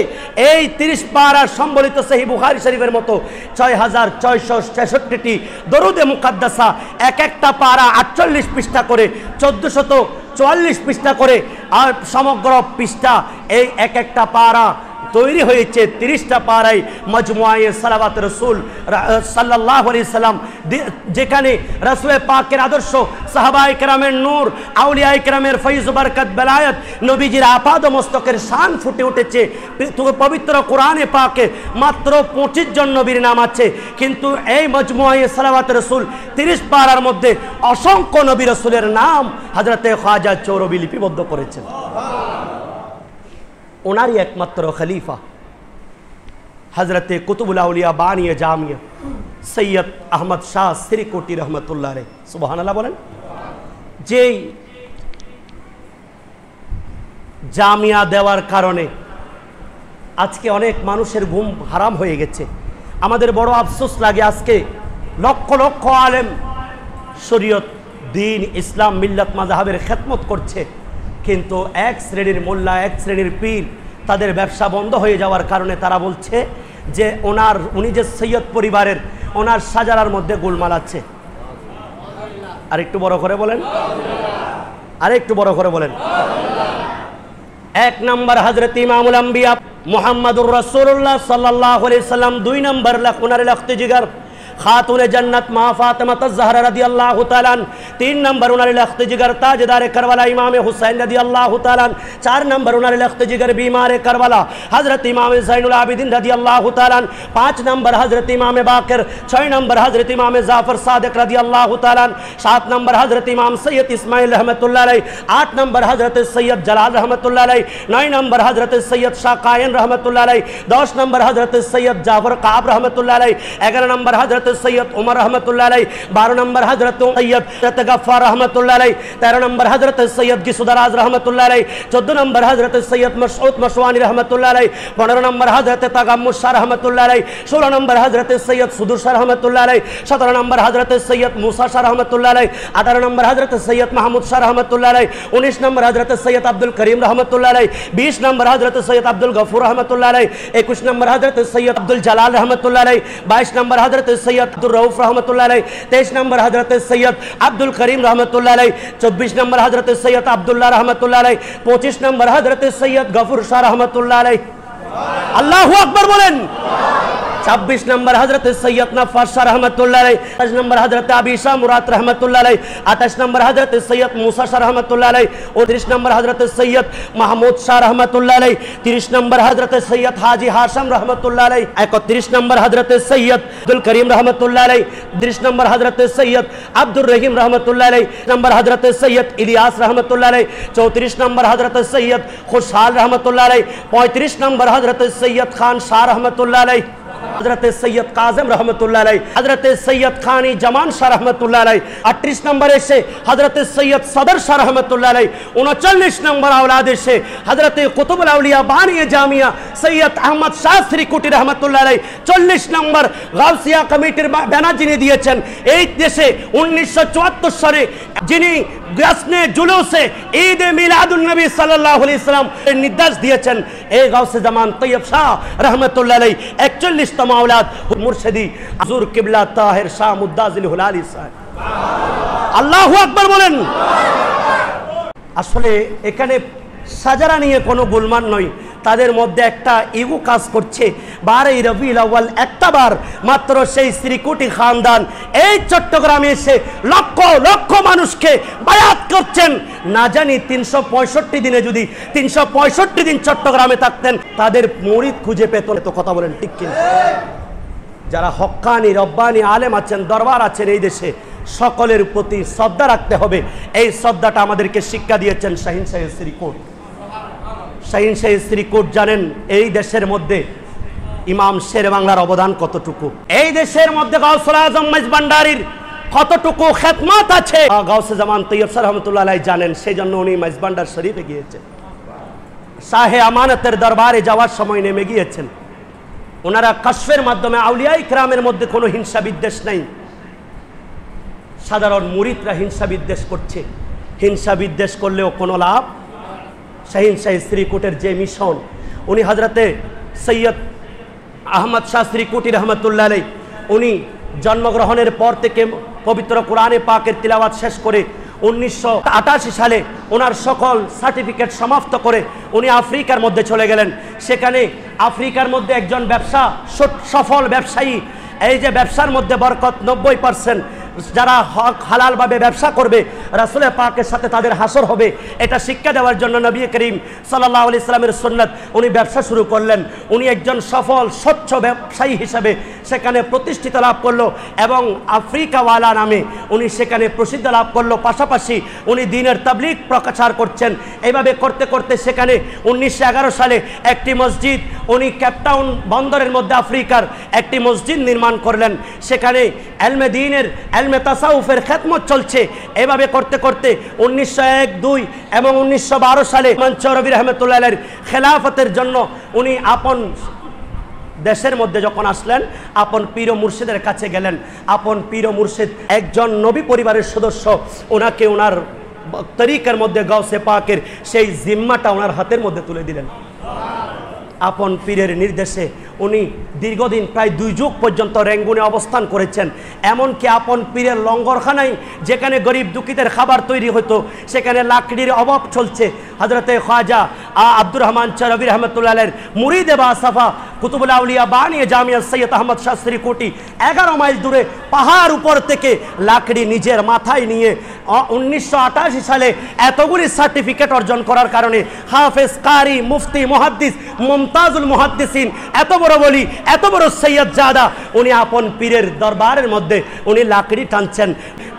এই 30 পারা সম্বলিত সহিহ বুখারী শরীফের মতো 6666টি দরুদে মুকাদ্দাসা, এক একটা পারা 48 পৃষ্ঠা করে, 1444 পৃষ্ঠা করে, আর সমগ্র পৃষ্ঠা এই এক একটা পারা তৈরি হয়েছে 30টা পাড়ায় মজমুআয়ে সালাওয়াত রাসূল সাল্লাল্লাহু আলাইহি সাল্লাম, যেখানে রাসূল পাকের আদর্শ, সাহাবায়ে কেরামের নূর, আউলিয়ায়ে কেরামের ফয়জ বরকত বেলায়েত, নবীজির আপাদ মস্তকের শান ফুটে উঠেছে। পবিত্র কোরআনে পাকে মাত্র 25 জন নবীর নাম আছে, কিন্তু এই মজমুআয়ে সালাওয়াত রাসূল 30 পারার মধ্যে অসংখ্য নবী রাসূলের নাম হযরতে খাজা চৌরবি লিপিবদ্ধ করেছেন। ওনারই একমাত্র খলিফা হযরতে কুতুবুল আউলিয়া বানিয়ে জামিয়া সৈয়দ আহমদ শাহ শ্রীকোটি রহমতুল্লাহ আলাইহি, সুবহানাল্লাহ বলেন। যেই জামিয়া দেওয়ার কারণে আজকে অনেক মানুষের ঘুম হারাম হয়ে গেছে। আমাদের বড় আফসোস লাগে, আজকে লক্ষ লক্ষ আলেম শরীয়ত, দ্বীন, ইসলাম, মিল্লাত, মাযহাবের খেদমত করছে, কিন্তু এক শ্রেণীর মোল্লা, এক শ্রেণীর পীর, তাদের ব্যবসা বন্ধ হয়ে যাওয়ার কারণে তারা বলছে যে উনি যে সৈয়দ পরিবারের, ওনার সাজারার মধ্যে গোলমাল আছে। আরেকটু বড় করে বলেন, আরেকটু বড় করে বলেন। এক নম্বর হযরত ইমামুল আম্বিয়া মুহাম্মাদুর রাসূলুল্লাহ সাল্লাল্লাহু আলাইহি সাল্লাম, 2 নম্বর ওনার লখতে জিগর খাতুনে জান্নাত মা ফাতেমা আয-জাহরা রাদিয়াল্লাহু তাআলা, 3 নম্বর ওনার লখতে জিগর তাজদারে কারবালা ইমামে হুসাইন রাদিয়াল্লাহু তাআলা, 4 নম্বর ওনার লখতে জিগর বিমারে কারবালা হযরত ইমামে যাইনুল আবিদিন রাদিয়াল্লাহু তাআলা, 5 নম্বর হযরত ইমামে বাকির, 6 নম্বর হযরত ইমামে জাফর সাদিক রাদিয়াল্লাহু তাআলা, 7 নম্বর হযরত ইমাম সৈয়দ ইসমাইল রহমাতুল্লাহ আলাইহি, 8 নম্বর হযরত সৈয়দ জালাল রহমাতুল্লাহ আলাইহি, 9 নম্বর হযরত সৈয়দ শাহ কায়েন রহমাতুল্লাহ আলাইহি, 10 নম্বর হযরত সৈয়দ জাফর কাব রহমাতুল্লাহ আলাইহি, 11 নম্বর হযরত সৈয়দ উমর রহমাতুল্লাহ আলাইহি, 12 নম্বর হযরত সৈয়দ গফফার রহমাতুল্লাহ আলাইহি, 13 নম্বর হযরত সৈয়দ গিসুদারাজ রহমাতুল্লাহ আলাইহি, 14 নম্বর হযরত সৈয়দ মাসউদ মাসওয়ানি রহমাতুল্লাহ আলাইহি, 15 নম্বর হযরত তাগাম্মুস শাহ রহমাতুল্লাহ আলাইহি, 16 নম্বর হযরত সৈয়দ সুদুর শাহ রহমাতুল্লাহ আলাইহি, 17 নম্বর হযরত সৈয়দ মুসা শাহ রহমাতুল্লাহ আলাইহি, 18 নম্বর হযরত সৈয়দ মাহমুদ শাহ রহমাতুল্লাহ আলাইহি, 19 নম্বর হযরত সৈয়দ আব্দুল করিম রহমাতুল্লাহ আলাইহি, 20 নম্বর হযরত সৈয়দ আব্দুল গফুর রহমাতুল্লাহ আলাইহি, 21 নম্বর হযরত সৈয়দ আব্দুল জালাল রহমাতুল্লাহ আলাইহি, 22 নম্বর হযরত সৈয়দ আব্দুর রউফ রহমাতুল্লাহ আলাইহি, 23 নম্বর হযরত সৈয়দ আব্দুল করিম রহমাতুল্লাহ আলাইহি, 24 নম্বর হযরত সৈয়দ আব্দুল্লাহ রহমাতুল্লাহ আলাইহি, 25 নম্বর হযরত সৈয়দ গফুর শাহ রহমাতুল্লাহ আলাইহি। আল্লাহু আকবার বলেন। 26 নম্বর হযরত সৈয়দ নফাস শাহ রহমাতুল্লাহ আলাইহি, 28 নম্বর হযরত আবি শাহ মুরাদ রহমাতুল্লাহ আলাইহি, 28 নম্বর হযরত সৈয়দ মুসা শাহ রহমাতুল্লাহ আলাইহি, 29 নম্বর হযরত সৈয়দ মাহমুদ শাহ রহমাতুল্লাহ আলাইহি, 30 নম্বর হযরত সৈয়দ হাজী হাশিম রহমাতুল্লাহ আলাইহি, 31 নম্বর হযরত সৈয়দ আব্দুল করিম রহমাতুল্লাহ আলাইহি, 30 নম্বর হযরত সৈয়দ আব্দুর রহিম রহমাতুল্লাহ আলাইহি, নম্বর হযরত সৈয়দ ইলিয়াস রহমাতুল্লাহ আলাইহি, 34 নম্বর হযরত সৈয়দ খুশহাল রহমাতুল্লাহ আলাইহি, 35 নম্বর হযরত সৈয়দ খান শাহ রহমাতুল্লাহ আলাইহি, हजरत सैयद काज़िम रहमतुल्लाह अलैहि, हजरत सैयद खानी जमान शाह रहमतुल्लाह अलैहि, 38 नंबर से हजरत सैयद सदर शाह रहमतुल्लाह अलैहि, 39 नंबर औलाद से हजरत कुतुबुल औलिया बानी जामिया सैयद अहमद शाह श्रीकुटी रहमतुल्लाह अलैहि, 40 नंबर गाउसिया कमिटिर बैनर जिनि दिएছেন এই দেশে 1974 সালে যিনি গ্রাসনে জুলুসে ঈদ মিলাদুন নবী সাল্লাল্লাহু আলাইহি সাল্লাম নির্দেশ দিয়েছেন এই গাউসে জামান তৈয়ব শাহ रहमतुल्लाह अलैहि 41 तम औलाद मुर्शिदी हुजूर किबला ताहिर शाह मुद्दाजिल हुलाली साहब। আল্লাহু আকবার বলেন। আসলে এখানে সাজারা নিয়ে কোনো গোলমাল নয়, তাদের মধ্যে একটা ইগো কাজ করছে। 12 রবিউল আউয়াল একটাবার মাত্র সেই শ্রীকুটি খানদান এই চট্টগ্রামে এসে লক্ষ লক্ষ মানুষকে বায়াত করছেন। না জানি 365 দিনে যদি 365 দিন চট্টগ্রামে থাকতেন তাদের মুরিদ খুঁজে পেত না। তো কথা বলেন ঠিক কিনা? যারা হক্কানি রব্বানি আলেম আছেন, দরবার আছেন এই দেশে, সকলের প্রতি শ্রদ্ধা রাখতে হবে। এই শ্রদ্ধাটা আমাদেরকে শিক্ষা দিয়েছেন শাহিন শাহ শ্রীকোট। শাহিন শাহ শ্রীকোট জানেন এই দেশের মধ্যে ইমাম শের বাংলার অবদান কতটুকু, এই দেশের মধ্যে গাউসুল আজম মেজবান্ডারির কতটুকু খেদমত আছে গাউসে জামান তৈয়ব শাহ রহমাতুল্লাহ আলাইহি জানেন। সেই জন্য উনি মেজবান্ডার শরীফে গিয়েছেন, শাহে আমানতের দরবারে যাওয়ার সময় নেমে গিয়েছেন। ওনারা কাশফের মাধ্যমে আউলিয়া ইকরামের মধ্যে কোনো হিংসা বিদ্বেষ নাই, সাধারণ মুরিদরা হিংসা বিদ্বেষ করছে। হিংসা বিদ্বেষ করলেও কোনো লাভ। শাহিন শাহ শ্রীকুটের যে মিশন, উনি হজরতে সৈয়দ আহমদ শাহ শ্রীকুটি রহমতুল্লাহ আলাইহি উনি জন্মগ্রহণের পর থেকে পবিত্র কোরআনে পাকের তিলাওয়াত শেষ করে 1988 সালে ওনার সকল সার্টিফিকেট সমাপ্ত করে উনি আফ্রিকার মধ্যে চলে গেলেন। সেখানে আফ্রিকার মধ্যে একজন সফল ব্যবসায়ী, এই যে ব্যবসার মধ্যে বরকত, 90% যারা হক হালালভাবে ব্যবসা করবে রাসূল পাকের সাথে তাদের হাসর হবে, এটা শিক্ষা দেওয়ার জন্য নবী করিম সাল্লাল্লাহু আলাইহি সাল্লামের সুন্নাত উনি ব্যবসা শুরু করলেন। উনি একজন সফল স্বচ্ছ ব্যবসায়ী হিসেবে সেখানে প্রতিষ্ঠিত লাভ করলো এবং আফ্রিকাওয়ালা নামে উনি সেখানে প্রসিদ্ধ লাভ করলো। পাশাপাশি উনি দ্বীনের তাবলীগ প্রচার করছেন। এইভাবে করতে করতে সেখানে 1911 সালে একটি মসজিদ, উনি কেপটাউন বন্দরের মধ্যে আফ্রিকার একটি মসজিদ নির্মাণ করলেন। সেখানে এলমে দ্বীনের, এলমে তাসাউফের খেদমত চলছে। এভাবে করতে করতে 1901, 2 এবং 1912 সালে চৌরবি রহমতুল্লাহ আলাইহির খেলাফতের জন্য উনি আপন দেশের মধ্যে যখন আসলেন, আপন পীর ও মুর্শিদের কাছে গেলেন। আপন পীর ও মুর্শিদ একজন নবী পরিবারের সদস্য, ওনাকে ওনার তরিকার মধ্যে গাউসে পাকের সেই জিম্মাটা ওনার হাতের মধ্যে তুলে দিলেন। আপন পীরের নির্দেশে উনি দীর্ঘদিন প্রায় 2 যুগ পর্যন্ত রেঙ্গুনে অবস্থান করেছেন। এমনকি আপন পীরের লঙ্গরখানায় যেখানে গরিব দুঃখীদের খাবার তৈরি হতো, সেখানে লাকড়ির অভাব চলছে। হযরতে খ্বাজা আব্দুর রহমান চৌরবি রহমতুল্লাহ আলাইহির মুরিদে বাসাফা কুতুবুল আউলিয়া বানিয়ে জামিয়া সৈয়দ আহমদ শাহ শ্রীকুটি 11 মাইল দূরে পাহাড় উপর থেকে লাকড়ি নিজের মাথায় নিয়ে 1988 সালে এতগুলি সার্টিফিকেট অর্জন করার কারণে হাফেজ, কারি, মুফতি, মুহাদ্দিস, মুমতাজুল মুহাদ্দিসিন, এত বড় বলি, এত বড় সৈয়দ জাদা, উনি আপন পীরের দরবারের মধ্যে উনি লাকড়ি টানছেন।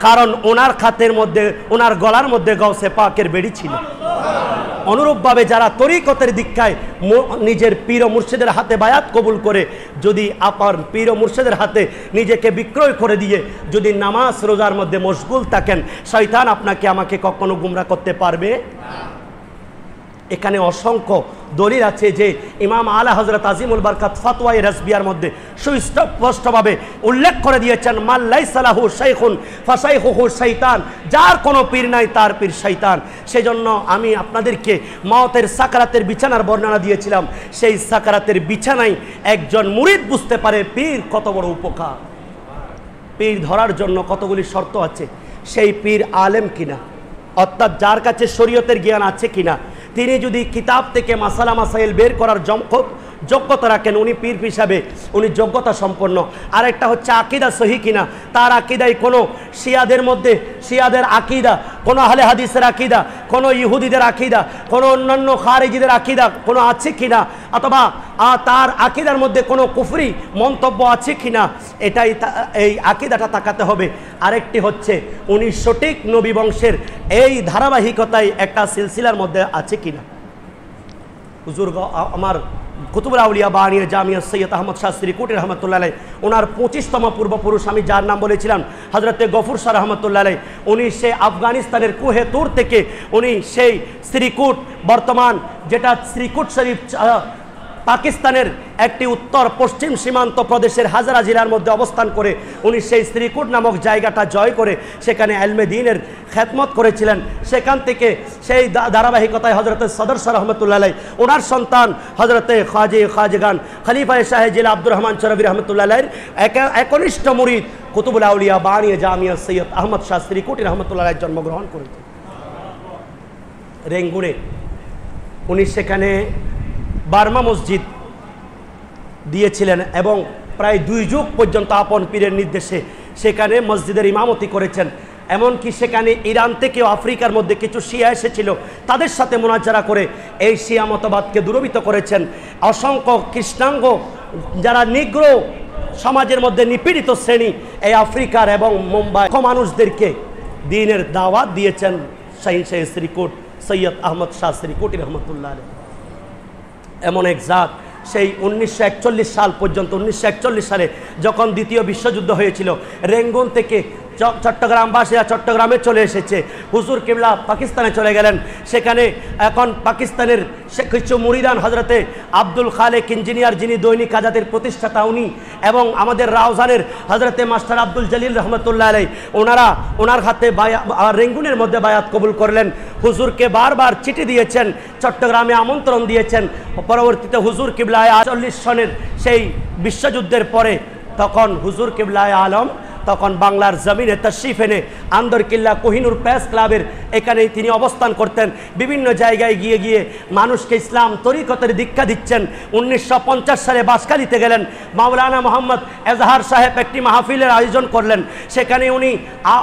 কারণ ওনার খাতের মধ্যে, ওনার গলার মধ্যে গাউসে পাকের বেড়ি ছিল। অনুরূপভাবে যারা তরিকতের দীক্ষায় নিজের পীর ও মুর্শিদের হাতে বায়াত কবুল করে যদি আপন পীর ও মুর্শিদের হাতে নিজেকে বিক্রয় করে দিয়ে যদি নামাজ রোজার মধ্যে মশগুল থাকেন, শয়তান আপনাকে আমাকে কখনো গুমরা করতে পারবে। এখানে অসংখ্য দলিল আছে যে ইমাম আলা হযরত আজিমুল বরকত ফতওয়ায়ে রাসবিয়ার মধ্যে সুস্পষ্টভাবে উল্লেখ করে দিয়েছেন, মান লাইসা লাহু শাইখুন ফাশাইখুহু শাইতান, যার কোনো পীর নাই তার পীর শয়তান। সেজন্য আমি আপনাদেরকে মওতের সাকারাতের বিছানার বর্ণনা দিয়েছিলাম। সেই সাকারাতের বিছানায় একজন মুরিদ বুঝতে পারে পীর কত বড় উপকার, পীর ধরার জন্য কতগুলি শর্ত আছে। সেই পীর আলেম কিনা, অর্থাৎ যার কাছে শরীয়তের জ্ঞান আছে কিনা, তিনি যদি কিতাব থেকে মাসালা মাসাইল বের করার যোগ্যতা রাখেন, উনি পীর হিসাবে উনি যোগ্যতা সম্পন্ন। আরেকটা হচ্ছে আকিদা সহি কিনা, তার আকিদায় কোনো শিয়াদের মধ্যে শিয়াদের আকিদা, কোনো আহলে হাদিসের আকিদা, কোনো ইহুদিদের আকিদা, কোনো অন্যান্য খারিজিদের আকিদা কোনো আছে কিনা, অথবা তার আকিদার মধ্যে কোনো কুফরি মন্তব্য আছে কিনা, এটাই এই আকিদাটা তাকাতে হবে। আরেকটি হচ্ছে উনি সঠিক নবী বংশের এই ধারাবাহিকতায় একটা সিলসিলার মধ্যে আছে কিনা। হুজুর আমার কুতুবুল আউলিয়া বানিয়ে জামিয়া সৈয়দ আহমদ শাহ শ্রীকুটি রহমতুল্লাহ আলাইহি, ওনার 25তম পূর্বপুরুষ আমি যার নাম বলেছিলাম হযরতে গফুর শাহ রহমতুল্লাহ আলাইহি, উনি সেই আফগানিস্তানের কুহে তুর থেকে উনি সেই শ্রীকুট, বর্তমান যেটা শ্রীকুট শরীফ পাকিস্তানের একটি উত্তর পশ্চিম সীমান্ত প্রদেশের হাজারা জেলার মধ্যে অবস্থান করে উনি সেই শ্রীকুট নামক জায়গাটা জয় করে সেখানে এলমে দ্বীনের খেদমত করেছিলেন। সেখান থেকে সেই ধারাবাহিকতায় হযরতে সদর শাহ রহমতুল্লাহ আলাইহি, ওনার সন্তান হযরতে খাজেগান খলিফায়ে শাহে জিলা আব্দুর রহমান চৌরবি রহমতুল্লাহ আলাইহির একনিষ্ঠ মুরিদ কুতুবুল আউলিয়া বানিয়ে জামিয়া সৈয়দ আহমদ শাহ শ্রীকুটি রহমতুল্লাহ আলাইহি জন্মগ্রহণ করেছেন রেঙ্গুনে। উনি সেখানে বার্মা মসজিদ দিয়েছিলেন এবং প্রায় 2 যুগ পর্যন্ত আপন পীরের নির্দেশে সেখানে মসজিদের ইমামতি করেছেন। এমনকি সেখানে ইরান থেকেও আফ্রিকার মধ্যে কিছু শিয়া এসেছিল, তাদের সাথে মুনাজারা করে এই শিয়া মতবাদকে দূরীভূত করেছেন। অসংখ্য কৃষ্ণাঙ্গ যারা নিগ্রো সমাজের মধ্যে নিপীড়িত শ্রেণী এই আফ্রিকার এবং মুম্বাই মানুষদেরকে দ্বীনের দাওয়াত দিয়েছেন শাহ শ্রীকুট সৈয়দ আহমদ শাহ শ্রীকুটি রহমতুল্লাহ আলাইহি। এমন এক জাত সেই 1941 সাল পর্যন্ত, 1941 সালে যখন দ্বিতীয় বিশ্বযুদ্ধ হয়েছিল, রেঙ্গুন থেকে চট্টগ্রামবাসীরা চট্টগ্রামে চলে এসেছে। হুজুর কিবলা পাকিস্তানে চলে গেলেন। সেখানে এখন পাকিস্তানের কিছু মুরিদান হযরতে আব্দুল খালেক ইঞ্জিনিয়ার, যিনি দৈনিক আজাদের প্রতিষ্ঠাতা উনি, এবং আমাদের রাউজানের হযরতে মাস্টার আব্দুল জলিল রহমতুল্লাহ আলাইহি, ওনার হাতে রেঙ্গুনের মধ্যে বায়াত কবুল করলেন। হুজুরকে বারবার চিঠি দিয়েছেন, চট্টগ্রামে আমন্ত্রণ দিয়েছেন। পরবর্তীতে হুজুর কিবলায় 40 সনের সেই বিশ্বযুদ্ধের পরে তখন হুজুর কিবলায় আলম তখন বাংলার জমিনে তশরিফ এনে আন্দরকিল্লা কোহিনুর প্রেস ক্লাবের এখানে তিনি অবস্থান করতেন। বিভিন্ন জায়গায় গিয়ে গিয়ে মানুষকে ইসলাম তরিকতের দীক্ষা দিচ্ছেন। 1950 সালে বাঁশখালীতে গেলেন, মাওলানা মোহাম্মদ এজাহার সাহেব একটি মাহফিলের আয়োজন করলেন। সেখানে উনি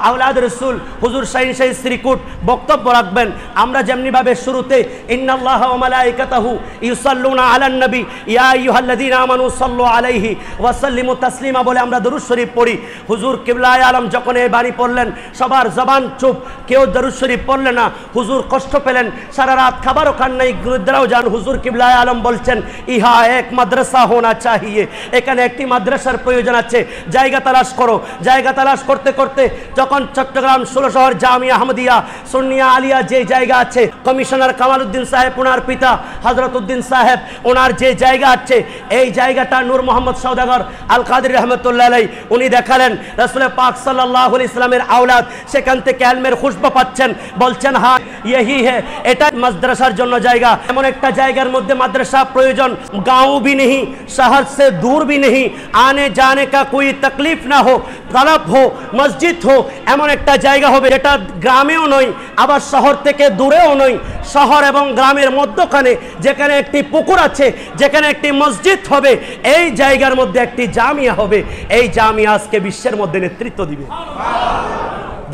আওলাদ রসুল হুজুর শাহীন শাহী শ্রীকুট বক্তব্য রাখবেন। আমরা যেমনিভাবে শুরুতে ইন্নাল্লাহা ওয়া মালাইকাতাহু ইউসাল্লুনা আলান নবী ইয়া আইয়ুহাল্লাযীনা আমানু সাল্লু আলাইহি ওয়া সাল্লিমু তাসলিমা বলে আমরা দরুদ শরীফ পড়ি। হুজুর কিবলায়ে আলম যখন এই বাণী পড়লেন, সবার জবান চুপ, কেউ দরুদ শরীফ পড়লেন না। হুজুর কষ্ট পেলেন, সারা রাত খাবারও খান নাই, নিদ্রাও যান। হুজুর কিবলায়ে আলম বলছেন, ইহা এক মাদ্রাসা হোনা চাহিয়ে, এখানে একটি মাদ্রাসার প্রয়োজন আছে, জায়গা তালাশ করো। জায়গা তালাশ করতে করতে যখন চট্টগ্রাম 16 শহর জামিয়া আহমদিয়া সুন্নিয়া আলিয়া যে জায়গা আছে, কমিশনার কামাল উদ্দিন সাহেব ওনার পিতা হযরত উদ্দিন সাহেব ওনার যে জায়গা আছে, এই জায়গাটা নূর মোহাম্মদ সওদাগর আল কাদের রহমতুল্লাহ আলাইহি উনি দেখালেন। রাসূল পাক সাল্লাল্লাহু আলাইহি সাল্লামের আওলাদ সেখান থেকে ইলমের খুশবু পাচ্ছেন, বলছেন হ্যাঁ यही है, এটা মাদ্রাসার জন্য জায়গা। এমন একটা জায়গার মধ্যে মাদ্রাসা প্রয়োজন, গাঁও भी नहीं, शहर से दूर भी नहीं, आने जाने का कोई तकलीफ ना हो, तलब हो, মসজিদ हो, এমন একটা জায়গা হবে যেটা গ্রামেও নয় আবার শহর থেকে দূরেও নয়, শহর এবং গ্রামের মধ্যখানে যেখানে একটি পুকুর আছে, যেখানে একটি মসজিদ হবে, এই জায়গার মধ্যে একটি জামিয়া হবে। এই জামিয়া আজকে বিশ্বের মধ্যে নেতৃত্ব দিবে।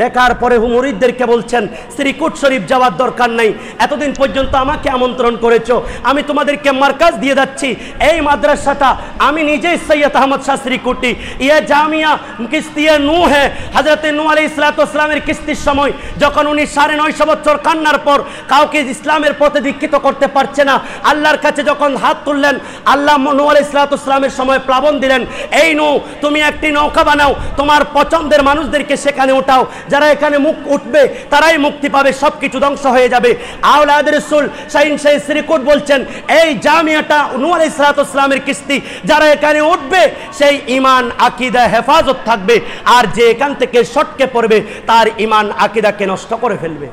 দেখার পরে মুরিদদেরকে বলছেন শ্রীকুট শরীফ যাওয়ার দরকার নাই, এতদিন পর্যন্ত আমাকে আমন্ত্রণ করেছো, আমি তোমাদেরকে মার্কাজ দিয়ে যাচ্ছি। এই মাদ্রাসাটা আমি নিজেই সৈয়দ আহমদ শাহ শ্রীকুটি, ইয়ে জামিয়া কিস্তিয়ে নূহ হ্যাঁ। হযরতে নূহ আলাইহিস সালাতু ওয়াস সালামের কিস্তির সময় যখন উনি 950 বছর কান্নার পর কাউকে ইসলামের পথে দীক্ষিত করতে পারছে না, আল্লাহর কাছে যখন হাত তুললেন, আল্লাহ নূহ আলাইহিস সালাতু ওয়াস সালামের সময় প্লাবন দিলেন, এই নূহ তুমি একটি নৌকা বানাও, তোমার পছন্দের মানুষদেরকে সেখানে উঠাও, যারা এখানে মুখ উঠবে তারাই মুক্তি পাবে, সবকিছু ধ্বংস হয়ে যাবে। আওলাদ রাসূল শাহীন শাহী শ্রীকুট বলছেন, এই জামিয়াটা নূহ আলাইহিস সালাতু ওয়াস সালামের কিস্তি, যারা এখানে উঠবে সেই ঈমান আকীদা হেফাজত থাকবে, আর যে এখান থেকে সটকে পড়বে তার ঈমান আকীদাকে নষ্ট করে ফেলবে।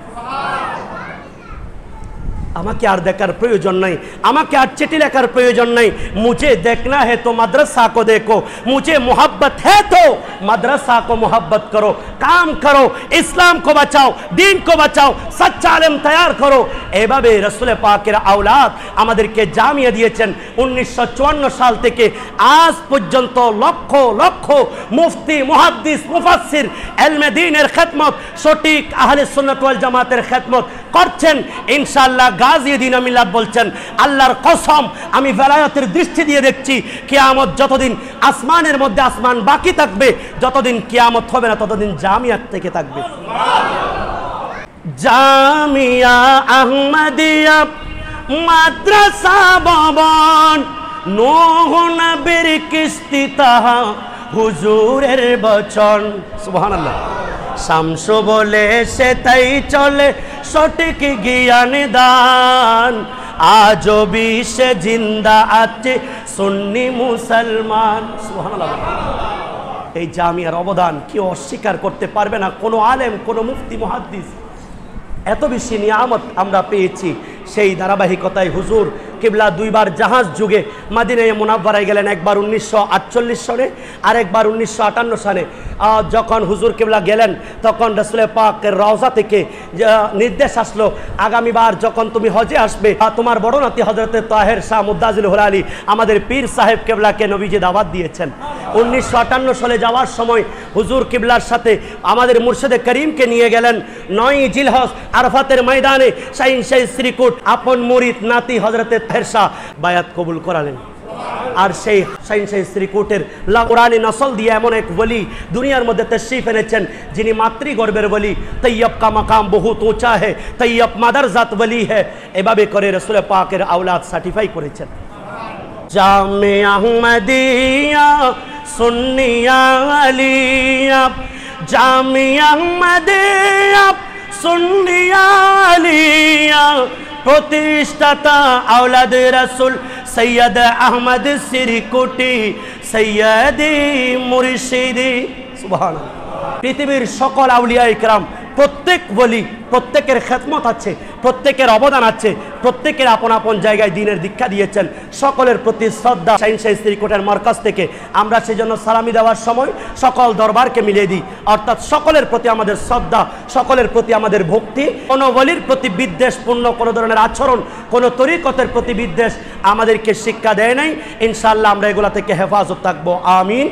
আমাকে আর দেখার প্রয়োজন নাই, আমাকে আর চিঠি লেখার প্রয়োজন নাই। মুझे देखना है तो मदरसा को देखो, मुझे मोहब्बत है तो मदरसा को मोहब्बत करो, काम करो, इस्लाम को बचाओ, दीन को बचाओ, सच्चा आलेम तैयार करो। এভাবে রাসূল পাকের আওলাদ আমাদেরকে জামিয়া দিয়েছেন। 1954 সাল থেকে আজ পর্যন্ত লক্ষ লক্ষ মুফতি, মুহাদ্দিস, মুফাসসির ইলমে দ্বীনের খেদমত, সঠিক আহলে সুন্নাত ওয়াল জামাতের খেদমত করছেন। ইনশাআল্লাহ গাজী দিন মিলাদ বলছেন, আল্লাহর কসম আমি বেলায়েতের দৃষ্টি দিয়ে দেখছি, কিয়ামত যতদিন আসমানের মধ্যে আসমান বাকি থাকবে, যতদিন কিয়ামত হবে না ততদিন জামিয়া থেকে থাকবে। জামিয়া আহমদিয়া মাদ্রাসা ভবন, নূহ নবীর কিস্তি তাহা হুজুরের বচন। সুবহানাল্লাহ। শামস বলে সে তাই চলে, সঠিক জ্ঞান দান, আজও বিশ্বে জিন্দা আছে সুন্নি মুসলমান। সুবহানাল্লাহ। এই জামিয়ার অবদান কেউ অস্বীকার করতে পারবে না, কোনো আলেম, কোনো মুফতি, মুহাদ্দিস। এত বেশি নিয়ামত আমরা পেয়েছি। সেই ধারাবাহিকতায় হুজুর কিবলা দুইবার জাহাজ যুগে মদিনায়ে মুনাওয়ারায় গেলেন, একবার 1948 সালে আর একবার 1958 সালে। যখন হুজুর কিবলা গেলেন তখন রাসূল পাকের রওজা থেকে নির্দেশ আসলো, আগামীবার যখন তুমি হজে আসবে তোমার বড় নাতি হযরতে তাহের শাহ মুদ্দাজিল হুলালি আমাদের পীর সাহেব কিবলাকে নবীজি দাওয়াত দিয়েছেন। 1958 সালে যাওয়ার সময় হুজুর কিবলার সাথে আমাদের মুর্শিদে করিমকে নিয়ে গেলেন। 9 জিলহজ আরাফাতের ময়দানে শাহীন শাহী শ্রীকুট আপন মুরিদ নাতি হযরতে তাহের শাহ বায়াত কবুল করালেন। আর সেই শাহীন শাহী শ্রীকুটের কোরআনী নসল দিয়ে এমন এক ওলি দুনিয়ার মধ্যে তশরিফ এনেছেন যিনি মাতৃগর্ভের ওলি। তৈয়ব কা মাকাম বহুত উঁচা হে, তৈয়ব মাদার জাত ওলি হে, এভাবে করে রাসূল পাকের আওলাদ সার্টিফাই করেছেন। জামিয়া আহমদিয়া সুন্নিয়া আলিয়া, জামিয়া আহমদিয়া সুন্নিয়া আলিয়া, প্রতিষ্ঠাতা আওলাদ রাসূল সৈয়দ আহমদ শ্রীকুটি, সৈয়দি মুর্শিদি। সুবহানাল্লাহ। পৃথিবীর সকল আউলিয়া ইকরাম প্রত্যেক বলি, প্রত্যেকের খেদমত আছে, প্রত্যেকের অবদান আছে, প্রত্যেকের আপন আপন জায়গায় দ্বীনের দীক্ষা দিয়েছেন। সকলের প্রতি শ্রদ্ধা। শাহিনশাহী শ্রীকোটের মরকজ থেকে আমরা সেজন্য সালামি দেওয়ার সময় সকল দরবারকে মিলিয়ে দিই, অর্থাৎ সকলের প্রতি আমাদের শ্রদ্ধা, সকলের প্রতি আমাদের ভক্তি। কোনো ওলির প্রতি বিদ্বেষপূর্ণ কোনো ধরনের আচরণ, কোনো তরিকতের প্রতি বিদ্বেষ আমাদেরকে শিক্ষা দেয় নাই। ইনশাআল্লাহ আমরা এগুলা থেকে হেফাজত থাকবো। আমিন।